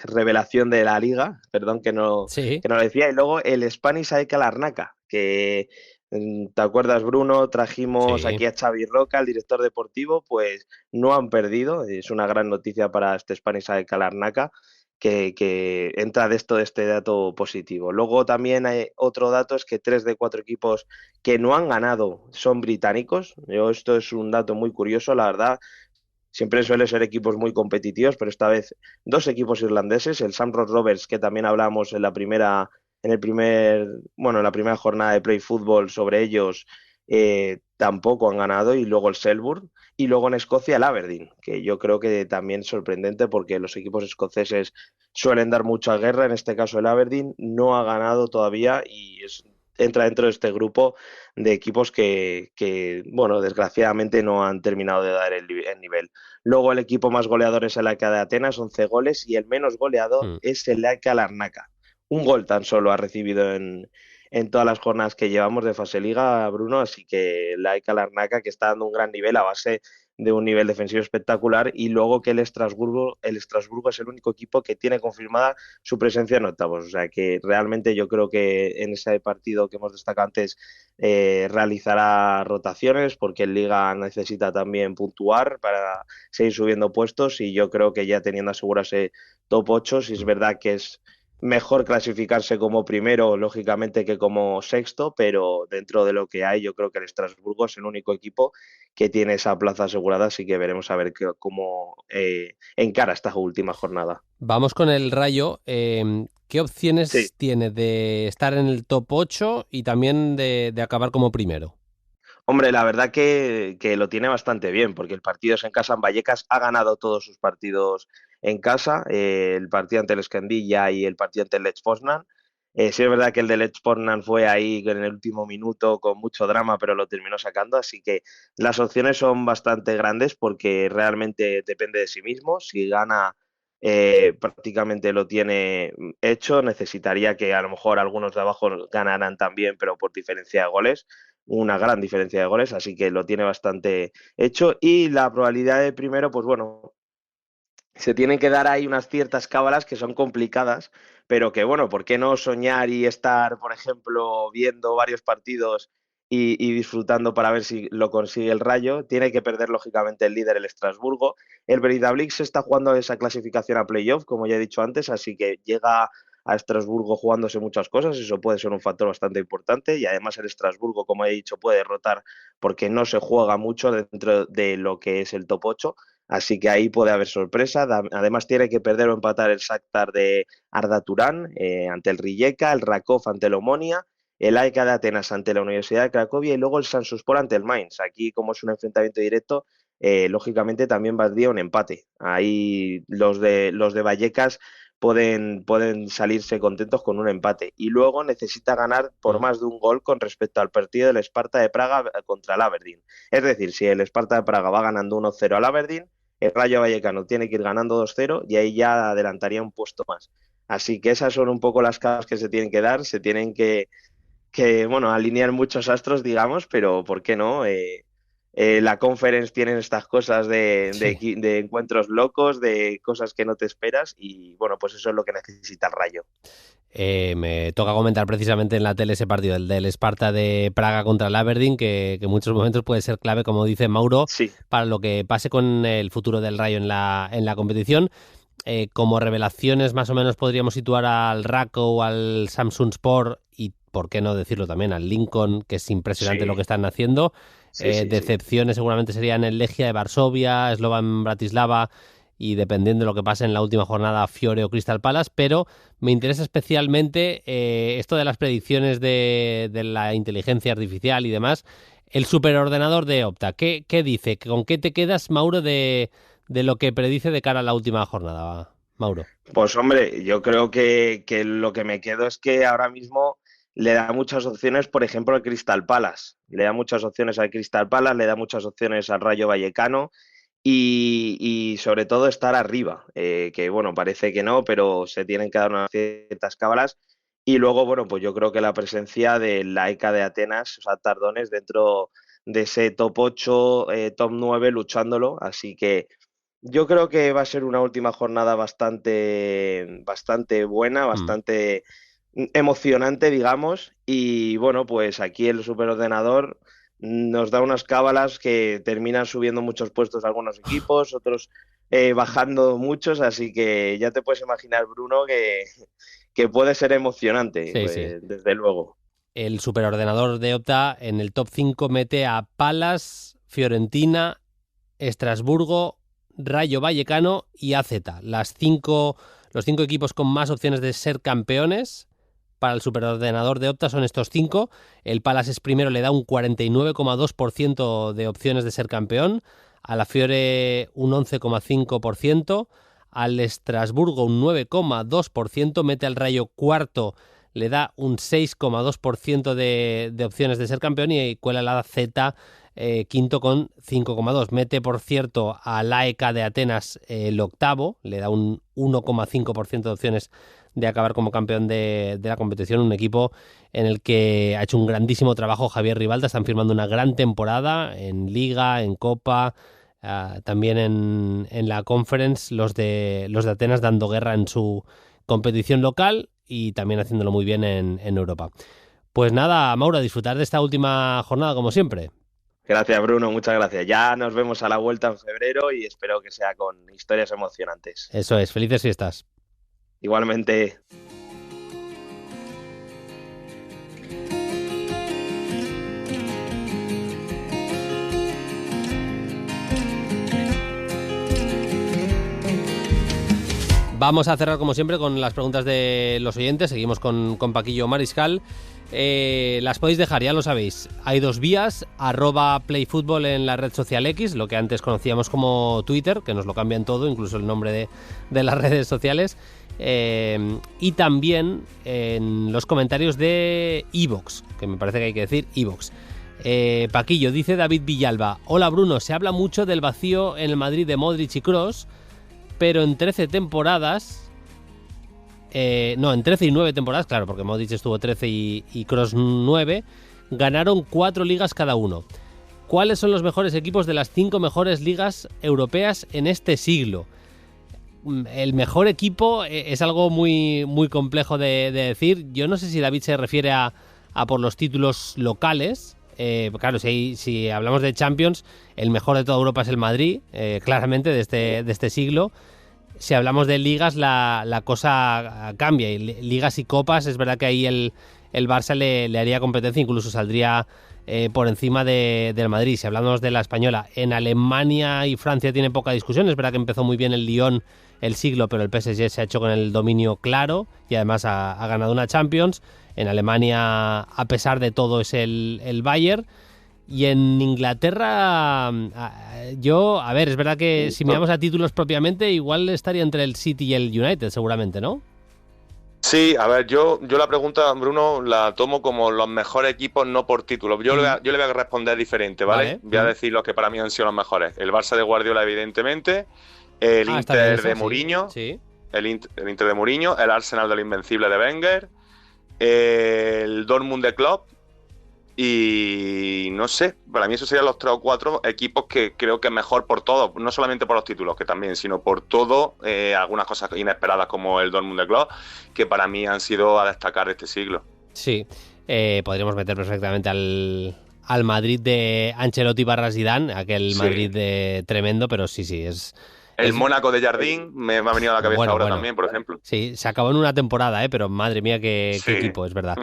revelación de la liga, perdón Sí, que no lo decía. Y luego el Spanish AEK Larnaca, que ¿te acuerdas, Bruno? Trajimos sí. aquí a Xavi Roca, el director deportivo, pues no han perdido. Es una gran noticia para este Spanish AEK Larnaca, que entra de este dato positivo. Luego también hay otro dato, es que 3 de 4 equipos que no han ganado son británicos. Esto es un dato muy curioso, la verdad. Siempre suele ser equipos muy competitivos, pero esta vez 2 equipos irlandeses, el Shamrock Rovers, que también hablamos en la primera jornada de Play Football sobre ellos, tampoco han ganado, y luego el Selburne, y luego en Escocia el Aberdeen, que yo creo que también es sorprendente porque los equipos escoceses suelen dar mucha guerra. En este caso el Aberdeen no ha ganado todavía y entra dentro de este grupo de equipos bueno, desgraciadamente no han terminado de dar el nivel. Luego el equipo más goleador es el AEK de Atenas, 11 goles, y el menos goleador Mm. es el AEK Larnaca. Un gol tan solo ha recibido en todas las jornadas que llevamos de fase liga, Bruno, así que el AEK Larnaca, que está dando un gran nivel a base de un nivel defensivo espectacular. Y luego que el Estrasburgo es el único equipo que tiene confirmada su presencia en octavos. O sea que realmente yo creo que en ese partido que hemos destacado antes realizará rotaciones, porque en Liga necesita también puntuar para seguir subiendo puestos, y yo creo que ya teniendo asegurado ese top 8, si es Mm. verdad que es mejor clasificarse como primero, lógicamente, que como sexto, pero dentro de lo que hay, yo creo que el Estrasburgo es el único equipo que tiene esa plaza asegurada, así que veremos a ver cómo encara esta última jornada. Vamos con el Rayo. ¿Qué Sí. opciones tiene de estar en el top 8 y también de acabar como primero? Hombre, la verdad que lo tiene bastante bien, porque el partido es en casa en Vallecas, ha ganado todos sus partidos en casa, el partido ante el Escandilla y el partido ante el Lech Poznan. Sí es verdad que el de Lech Poznan fue ahí en el último minuto con mucho drama, pero lo terminó sacando, así que las opciones son bastante grandes porque realmente depende de sí mismo. Si gana, prácticamente lo tiene hecho. Necesitaría que a lo mejor algunos de abajo ganaran también, pero por diferencia de goles, una gran diferencia de goles, así que lo tiene bastante hecho. Y la probabilidad de primero, pues bueno, se tienen que dar ahí unas ciertas cábalas que son complicadas, pero que bueno, ¿por qué no soñar y estar, por ejemplo, viendo varios partidos y disfrutando para ver si lo consigue el Rayo? Tiene que perder lógicamente el líder, el Estrasburgo. El Breidablik se está jugando esa clasificación a playoff, como ya he dicho antes, así que llega a Estrasburgo jugándose muchas cosas. Eso puede ser un factor bastante importante, y además el Estrasburgo, como he dicho, puede rotar porque no se juega mucho dentro de lo que es el top 8. Así que ahí puede haber sorpresa. Además tiene que perder o empatar el Shakhtar de Arda Turán ante el Rijeka, el Rakov ante el Omonia, el AEK de Atenas ante la Universidad de Cracovia, y luego el Samsunspor ante el Mainz. Aquí, como es un enfrentamiento directo, lógicamente también valdría un empate. Ahí los de Vallecas pueden salirse contentos con un empate. Y luego necesita ganar por Mm. más de un gol con respecto al partido del Sparta de Praga contra el Aberdeen. Es decir, si el Sparta de Praga va ganando 1-0 al Aberdeen, el Rayo Vallecano tiene que ir ganando 2-0, y ahí ya adelantaría un puesto más. Así que esas son un poco las cosas que se tienen que dar. Se tienen que bueno, alinear muchos astros, digamos, pero ¿por qué no? la Conference tienen estas cosas de encuentros locos, de cosas que no te esperas y bueno, pues eso es lo que necesita el Rayo. Me toca comentar precisamente en la tele ese partido, el del Sparta de Praga contra el Aberdeen, que en muchos momentos puede ser clave, como dice Mauro, sí, para lo que pase con el futuro del Rayo en la competición. Como revelaciones más o menos podríamos situar al Raco o al Samsunspor y, por qué no decirlo también, al Lincoln, que es impresionante lo que están haciendo. Decepciones seguramente serían el Legia de Varsovia, Slovan Bratislava y, dependiendo de lo que pase en la última jornada, Fiore o Crystal Palace, pero me interesa especialmente esto de las predicciones de la inteligencia artificial y demás. El superordenador de Opta, ¿qué dice? ¿Con qué te quedas, Mauro, de lo que predice de cara a la última jornada, Mauro? Pues hombre, yo creo que lo que me quedo es que ahora mismo le da muchas opciones, por ejemplo, al Crystal Palace. Le da muchas opciones al Crystal Palace, le da muchas opciones al Rayo Vallecano y sobre todo estar arriba, que bueno, parece que no, pero se tienen que dar unas ciertas cábalas. Y luego, bueno, pues yo creo que la presencia de la ECA de Atenas, o sea, Tardones, dentro de ese top 8, top 9 luchándolo, así que yo creo que va a ser una última jornada bastante buena, bastante emocionante, digamos. Y bueno, pues aquí el superordenador nos da unas cábalas que terminan subiendo muchos puestos algunos equipos, otros bajando muchos. Así que ya te puedes imaginar, Bruno, que puede ser emocionante, Sí, pues, sí. desde luego. El superordenador de Opta en el top 5 mete a Palace, Fiorentina, Estrasburgo, Rayo Vallecano y AZ. Los cinco equipos con más opciones de ser campeones para el superordenador de Opta son estos 5. El Palace es primero, le da un 49,2% de opciones de ser campeón. A la Fiore un 11,5%. Al Estrasburgo un 9,2%. Mete al Rayo cuarto, le da un 6,2% de opciones de ser campeón y cuela la Z quinto con 5,2. Mete, por cierto, a la ECA de Atenas el octavo, le da un 1,5% de opciones de acabar como campeón de la competición. Un equipo en el que ha hecho un grandísimo trabajo Javier Ribalta. Están firmando una gran temporada en Liga, en Copa, también en la Conference, los de Atenas dando guerra en su competición local y también haciéndolo muy bien en Europa. Pues nada, Mauro, a disfrutar de esta última jornada como siempre. Gracias, Bruno, muchas gracias. Ya nos vemos a la vuelta en febrero y espero que sea con historias emocionantes. Eso es, felices fiestas. Igualmente. Vamos a cerrar como siempre con las preguntas de los oyentes. Seguimos con Paquillo Mariscal. Las podéis dejar, ya lo sabéis. Hay dos vías: @playfutbol en la red social X, lo que antes conocíamos como Twitter, que nos lo cambian todo, incluso el nombre de las redes sociales. Y también en los comentarios de iVoox, que me parece que hay que decir iVoox. Paquillo, dice David Villalba: hola Bruno, se habla mucho del vacío en el Madrid de Modric y Kroos, pero en 13 temporadas, en 13 y 9 temporadas, claro, porque Modric estuvo 13 y Kroos 9, ganaron 4 ligas cada uno. ¿Cuáles son los mejores equipos de las 5 mejores ligas europeas en este siglo? El mejor equipo es algo muy, muy complejo de decir. Yo no sé si David se refiere a por los títulos locales. Claro, si hablamos de Champions, el mejor de toda Europa es el Madrid, claramente, de este siglo. Si hablamos de ligas, la cosa cambia. Y ligas y copas, es verdad que ahí el Barça le haría competencia, incluso saldría por encima del Madrid. Si hablamos de la española, en Alemania y Francia tiene poca discusión. Es verdad que empezó muy bien el Lyon el siglo, pero el PSG se ha hecho con el dominio claro y además ha ganado una Champions. En Alemania, a pesar de todo, es el Bayern. Y en Inglaterra, es verdad que si miramos a títulos propiamente, igual estaría entre el City y el United, seguramente, ¿no? Sí, a ver, yo la pregunta, Bruno, la tomo como los mejores equipos, no por títulos. Yo le voy a responder diferente, ¿vale? Voy a decir los que para mí han sido los mejores. El Barça de Guardiola, evidentemente. El Inter de Mourinho. Sí. El Inter de Mourinho. El Arsenal del Invencible de Wenger. El Dortmund de Klopp. Y no sé, para mí esos serían los 3 o 4 equipos que creo que es mejor por todo, no solamente por los títulos, que también, sino por todo, algunas cosas inesperadas como el Dortmund de Klopp, que para mí han sido a destacar de este siglo. Sí, podríamos meter perfectamente al Madrid de Ancelotti barra Zidane, aquel Sí. Madrid de tremendo, pero sí, es... El Mónaco de Jardín me ha venido a la cabeza ahora también, por ejemplo. Sí, se acabó en una temporada, pero madre mía, qué Sí. equipo, es verdad.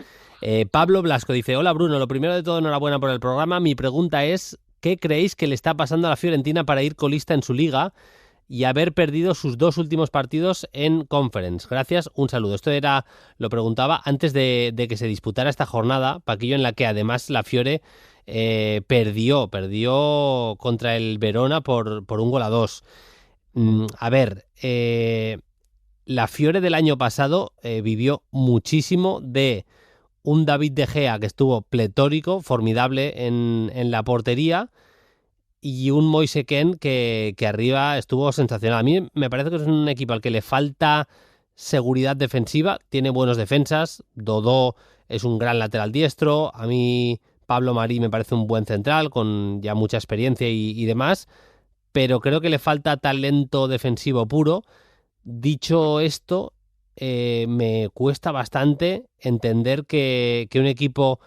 Pablo Blasco dice, hola Bruno, lo primero de todo, enhorabuena por el programa. Mi pregunta es, ¿qué creéis que le está pasando a la Fiorentina para ir colista en su liga y haber perdido sus 2 últimos partidos en Conference? Gracias, un saludo. Esto lo preguntaba antes de que se disputara esta jornada, Paquillo, en la que además la Fiore perdió contra el Verona por 1-2. A ver, la Fiore del año pasado vivió muchísimo de un David De Gea que estuvo pletórico, formidable en la portería, y un Moise Kean que arriba estuvo sensacional. A mí me parece que es un equipo al que le falta seguridad defensiva, tiene buenos defensas, Dodó es un gran lateral diestro, a mí Pablo Marí me parece un buen central con ya mucha experiencia y demás, pero creo que le falta talento defensivo puro. Dicho esto, me cuesta bastante entender que un equipo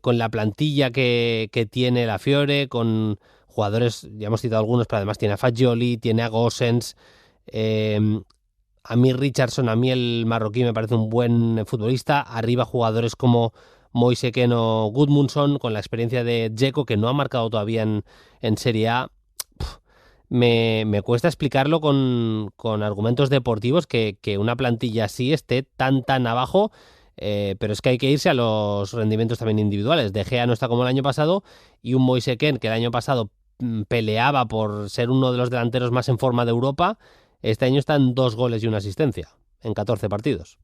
con la plantilla que tiene la Fiore, con jugadores, ya hemos citado algunos, pero además tiene a Fagioli, tiene a Gosens, a mí Richardson, a mí el marroquí me parece un buen futbolista, arriba jugadores como Moise Kean o Gudmundsson, con la experiencia de Dzeko, que no ha marcado todavía en Serie A. Me cuesta explicarlo con argumentos deportivos que una plantilla así esté tan abajo, pero es que hay que irse a los rendimientos también individuales. De Gea no está como el año pasado, y un Moise Kean que el año pasado peleaba por ser uno de los delanteros más en forma de Europa, este año está en 2 goles y 1 asistencia en 14 partidos.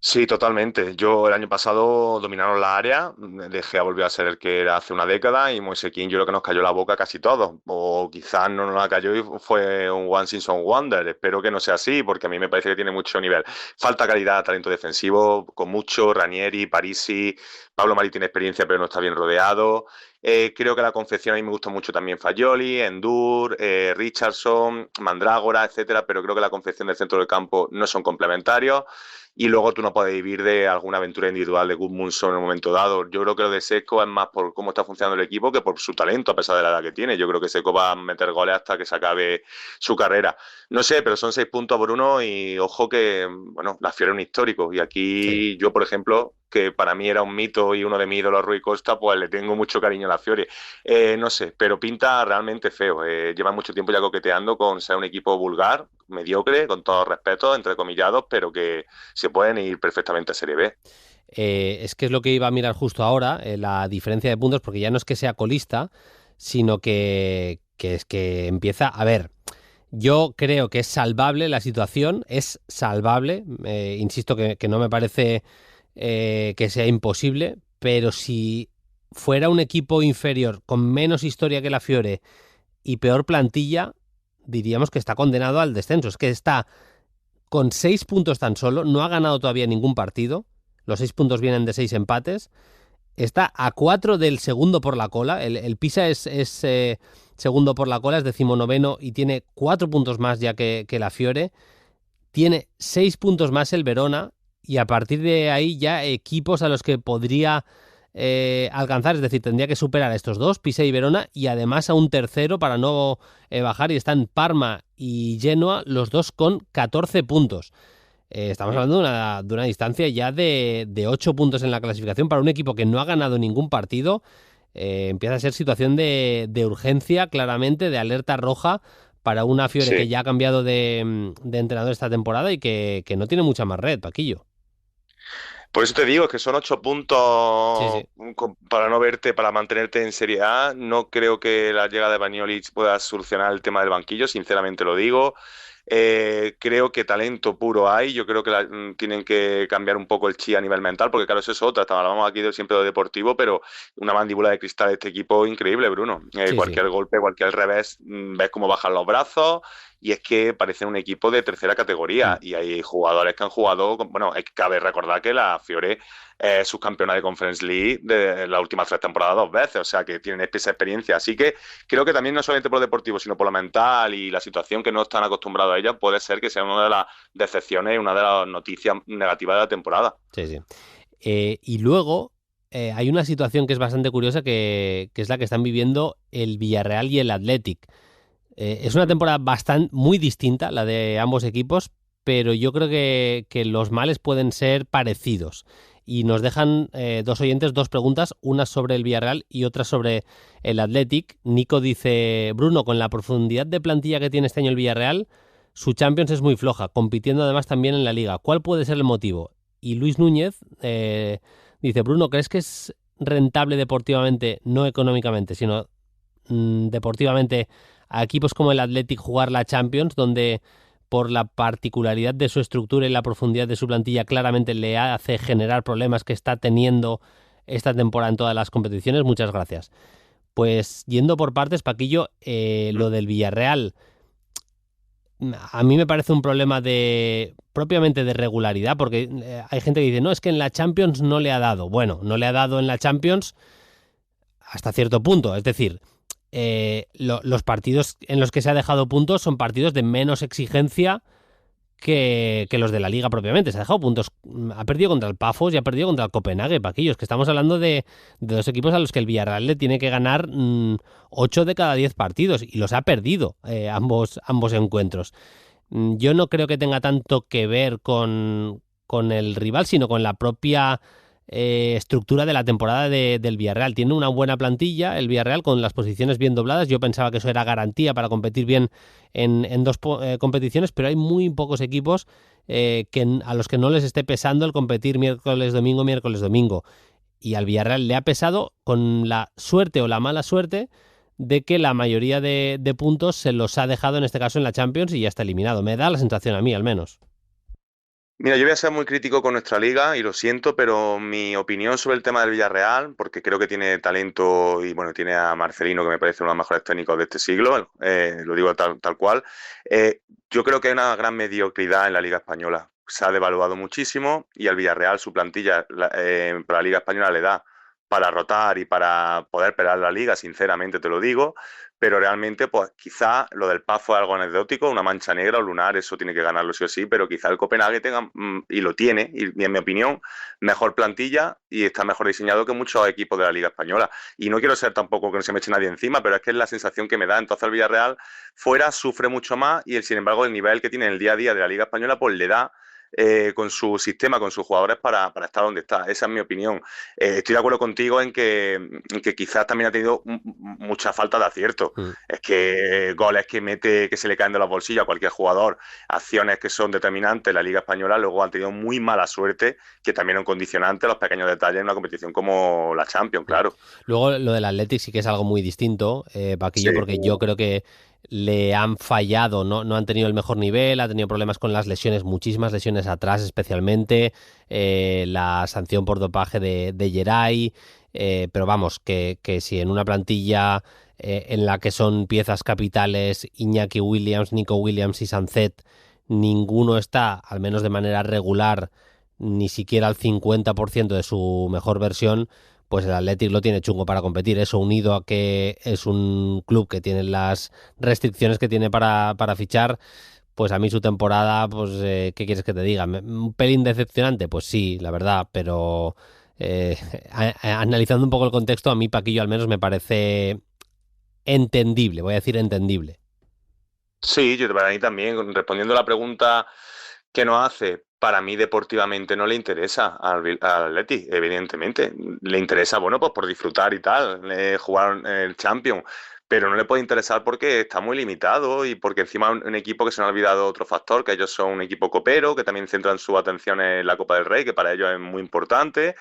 Sí, totalmente. Yo el año pasado dominaron la área, De Gea volvió a ser el que era hace una década y Moise Kean yo creo que nos cayó la boca casi todos. O quizás no nos la cayó y fue un one season wonder. Espero que no sea así porque a mí me parece que tiene mucho nivel. Falta calidad, talento defensivo, con mucho, Ranieri, Parisi, Pablo Marí tiene experiencia pero no está bien rodeado. Creo que la confección a mí me gusta mucho también Fagioli, Endur, Richardson, Mandrágora, etcétera, pero creo que la confección del centro del campo no son complementarios. Y luego tú no puedes vivir de alguna aventura individual de Gudmundsson en un momento dado. Yo creo que lo de Seco es más por cómo está funcionando el equipo que por su talento, a pesar de la edad que tiene. Yo creo que Seco va a meter goles hasta que se acabe su carrera. No sé, pero son 6 puntos por 1 y ojo que, bueno, la Fiore es un histórico. Y aquí yo, por ejemplo, que para mí era un mito y uno de mis ídolos, Rui Costa, pues le tengo mucho cariño a la Fiore. No sé, pero pinta realmente feo. Lleva mucho tiempo ya coqueteando con ser un equipo vulgar, mediocre, con todo respeto, entrecomillados, pero que se pueden ir perfectamente a Serie B. Es que es lo que iba a mirar justo ahora, la diferencia de puntos, porque ya no es que sea colista, sino que es que empieza... A ver, yo creo que es salvable la situación, es salvable, insisto que no me parece que sea imposible, pero si fuera un equipo inferior con menos historia que la Fiore y peor plantilla, diríamos que está condenado al descenso. Es que está con 6 puntos tan solo, no ha ganado todavía ningún partido, los 6 puntos vienen de 6 empates, está a 4 del segundo por la cola, el Pisa es segundo por la cola, es 19º y tiene 4 puntos más ya que la Fiore, tiene 6 puntos más el Verona, y a partir de ahí ya equipos a los que podría alcanzar, es decir, tendría que superar a estos dos, Pisa y Verona, y además a un tercero para no bajar, y están Parma y Genoa, los dos con 14 puntos. Estamos hablando de una distancia ya de 8 puntos en la clasificación para un equipo que no ha ganado ningún partido. Empieza a ser situación de urgencia, claramente, de alerta roja para una Fiore que ya ha cambiado de entrenador esta temporada y que no tiene mucha más red, Paquillo. Por eso te digo que son 8 puntos para no verte, para mantenerte en Serie A. No creo que la llegada de Bagnoli pueda solucionar el tema del banquillo, sinceramente lo digo. Creo que talento puro hay. Yo creo que tienen que cambiar un poco el chi a nivel mental, porque claro, eso es otra. Hablamos aquí siempre de deportivo, pero una mandíbula de cristal de este equipo increíble, Bruno. Sí, Cualquier golpe, cualquier revés, ves cómo bajan los brazos. Y es que parece un equipo de tercera categoría. Y hay jugadores que han jugado. Bueno, cabe recordar que la Fiore es subcampeona de Conference League de las últimas 3 temporadas 2 veces. O sea que tienen esa experiencia. Así que creo que también no solamente por lo deportivo, sino por lo mental y la situación que no están acostumbrados a ella, puede ser que sea una de las decepciones y una de las noticias negativas de la temporada. Sí, sí. Y luego hay una situación que es bastante curiosa, que es la que están viviendo el Villarreal y el Athletic. Es una temporada muy distinta, la de ambos equipos, pero yo creo que los males pueden ser parecidos. Y nos dejan 2 oyentes 2 preguntas, una sobre el Villarreal y otra sobre el Athletic. Nico dice: Bruno, con la profundidad de plantilla que tiene este año el Villarreal, su Champions es muy floja, compitiendo además también en la Liga. ¿Cuál puede ser el motivo? Y Luis Núñez dice: Bruno, ¿crees que es rentable deportivamente, no económicamente, sino deportivamente, a equipos como el Athletic jugar la Champions, donde por la particularidad de su estructura y la profundidad de su plantilla claramente le hace generar problemas que está teniendo esta temporada en todas las competiciones? Muchas gracias. Pues yendo por partes, Paquillo, lo del Villarreal a mí me parece un problema propiamente de regularidad, porque hay gente que dice: no, es que en la Champions no le ha dado. Bueno, no le ha dado en la Champions hasta cierto punto, es decir, los partidos en los que se ha dejado puntos son partidos de menos exigencia que los de la Liga propiamente. Se ha dejado puntos, ha perdido contra el Pafos y ha perdido contra el Copenhague, Paquillos, que estamos hablando de 2 equipos a los que el Villarreal le tiene que ganar 8 de cada 10 partidos, y los ha perdido ambos encuentros. Yo no creo que tenga tanto que ver con el rival, sino con la propia estructura de la temporada del Villarreal. Tiene una buena plantilla el Villarreal, con las posiciones bien dobladas. Yo pensaba que eso era garantía para competir bien en 2 competiciones, pero hay muy pocos equipos a los que no les esté pesando el competir miércoles, domingo. Y al Villarreal le ha pesado, con la suerte o la mala suerte de que la mayoría de puntos se los ha dejado, en este caso en la Champions, y ya está eliminado. Me da la sensación a mí, al menos. Mira, yo voy a ser muy crítico con nuestra liga y lo siento, pero mi opinión sobre el tema del Villarreal, porque creo que tiene talento y bueno, tiene a Marcelino, que me parece uno de los mejores técnicos de este siglo, lo digo tal cual. Yo creo que hay una gran mediocridad en la Liga Española. Se ha devaluado muchísimo y al Villarreal su plantilla para la Liga Española le da para rotar y para poder pelear la Liga, sinceramente te lo digo. Pero realmente, pues quizá lo del Paz fue algo anecdótico, una mancha negra o lunar, eso tiene que ganarlo sí o sí, pero quizá el Copenhague tenga, y lo tiene, y en mi opinión, mejor plantilla y está mejor diseñado que muchos equipos de la Liga Española. Y no quiero ser tampoco que no se me eche nadie encima, pero es que es la sensación que me da. Entonces el Villarreal fuera sufre mucho más y sin embargo el nivel que tiene en el día a día de la Liga Española pues le da con su sistema, con sus jugadores para estar donde está. Esa es mi opinión. Estoy de acuerdo contigo en que quizás también ha tenido mucha falta de acierto. Es que goles que mete, que se le caen de los bolsillos a cualquier jugador, acciones que son determinantes en la Liga Española, luego han tenido muy mala suerte, que también son condicionantes los pequeños detalles en una competición como la Champions, claro. Luego lo del Athletic sí que es algo muy distinto, Paquillo, sí, porque yo creo que le han fallado, no han tenido el mejor nivel, ha tenido problemas con las lesiones, muchísimas lesiones atrás especialmente, la sanción por dopaje de Geray, pero vamos, que si en una plantilla en la que son piezas capitales Iñaki Williams, Nico Williams y Sancet, ninguno está, al menos de manera regular, ni siquiera al 50% de su mejor versión, pues el Athletic lo tiene chungo para competir. Eso unido a que es un club que tiene las restricciones que tiene para fichar, pues a mí su temporada, pues ¿qué quieres que te diga? ¿Un pelín decepcionante? Pues sí, la verdad, pero analizando un poco el contexto, a mí, Paquillo, al menos me parece entendible, voy a decir entendible. Sí, yo para mí también, respondiendo a la pregunta que nos hace, para mí deportivamente no le interesa al Atleti, evidentemente. Le interesa, bueno, pues por disfrutar y tal, jugar el Champions, pero no le puede interesar porque está muy limitado y porque encima es un equipo que se nos ha olvidado otro factor, que ellos son un equipo copero, que también centran su atención en la Copa del Rey, que para ellos es muy importante.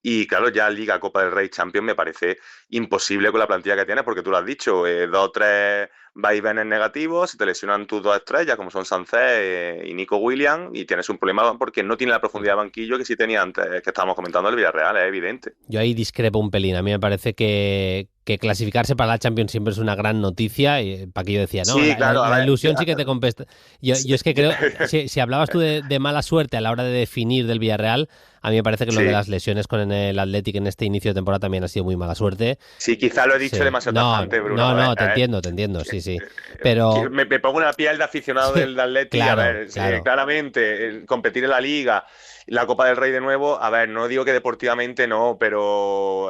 Y claro, ya Liga, Copa del Rey, Champions me parece imposible con la plantilla que tienes, porque tú lo has dicho, 2 o 3 vaivenes negativos, se te lesionan tus 2 estrellas, como son Sancet y Nico Williams, y tienes un problema porque no tiene la profundidad de banquillo que sí tenía antes, que estábamos comentando el Villarreal, es evidente. Yo ahí discrepo un pelín. A mí me parece que clasificarse para la Champions siempre es una gran noticia. Y Paquillo decía, no, Sí, claro, la ilusión sí que te compensa. Yo es que creo, si hablabas tú de mala suerte a la hora de definir del Villarreal, a mí me parece que lo de las lesiones con el Athletic en este inicio de temporada también ha sido muy mala suerte. Sí, quizá lo he dicho demasiado tajante, Bruno. No, te entiendo, sí. Pero me pongo una piel de aficionado del Athletic, claro, a ver, claro. Claramente, competir en la Liga, la Copa del Rey de nuevo, a ver, no digo que deportivamente no, pero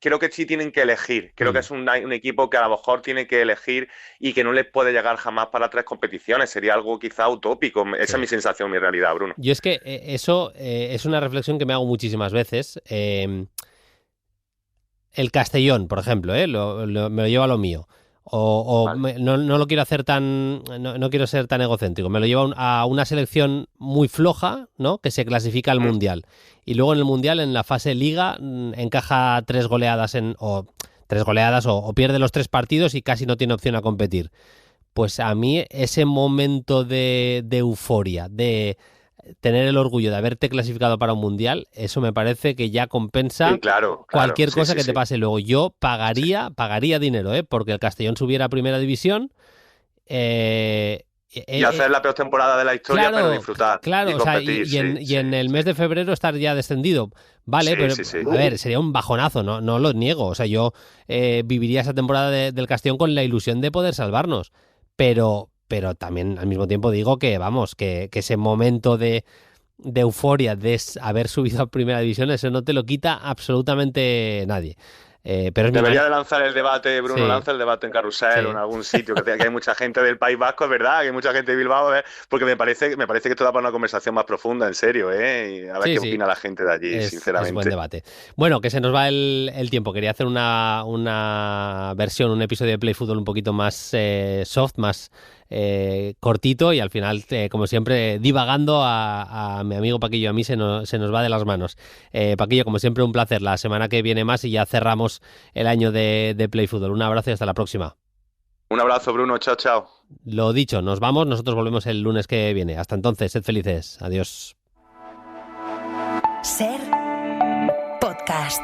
creo que sí tienen que elegir. Creo que es un equipo que a lo mejor tiene que elegir y que no les puede llegar jamás para 3 competiciones. Sería algo quizá utópico. Esa es mi sensación, mi realidad, Bruno. Yo es que eso es una reflexión que me hago muchísimas veces. El Castellón, por ejemplo, me lo llevo a lo mío. Vale. No lo quiero hacer no quiero ser tan egocéntrico. Me lo llevo a una selección muy floja, ¿no? Que se clasifica al Mundial. Y luego en el Mundial, en la fase Liga, encaja 3 goleadas o pierde los 3 partidos y casi no tiene opción a competir. Pues a mí ese momento de euforia, de tener el orgullo de haberte clasificado para un mundial, eso me parece que ya compensa cualquier cosa que te pase luego. Yo pagaría dinero, porque el Castellón subiera a Primera División. Y hacer la peor temporada de la historia, pero disfrutar. Claro, y en el mes de febrero estar ya descendido. Vale, pero a ver, sería un bajonazo, no lo niego. O sea, yo viviría esa temporada del Castellón con la ilusión de poder salvarnos. Pero también al mismo tiempo digo que, vamos, que ese momento de euforia de haber subido a Primera División, eso no te lo quita absolutamente nadie. Pero debería de lanzar el debate, Bruno, lanza el debate en Carrusel o en algún sitio, que hay mucha gente del País Vasco, es verdad, que hay mucha gente de Bilbao, porque me parece que esto da para una conversación más profunda, en serio, y a ver qué opina la gente de allí, sinceramente. Es buen debate. Bueno, que se nos va el tiempo. Quería hacer una versión, un episodio de Play Fútbol un poquito más soft, más cortito, y al final, como siempre, divagando a mi amigo Paquillo y a mí se nos va de las manos. Paquillo, como siempre, un placer. La semana que viene más y ya cerramos el año de Play Fútbol. Un abrazo y hasta la próxima. Un abrazo, Bruno. Chao, chao. Lo dicho, nos vamos. Nosotros volvemos el lunes que viene. Hasta entonces, sed felices. Adiós. Ser Podcast.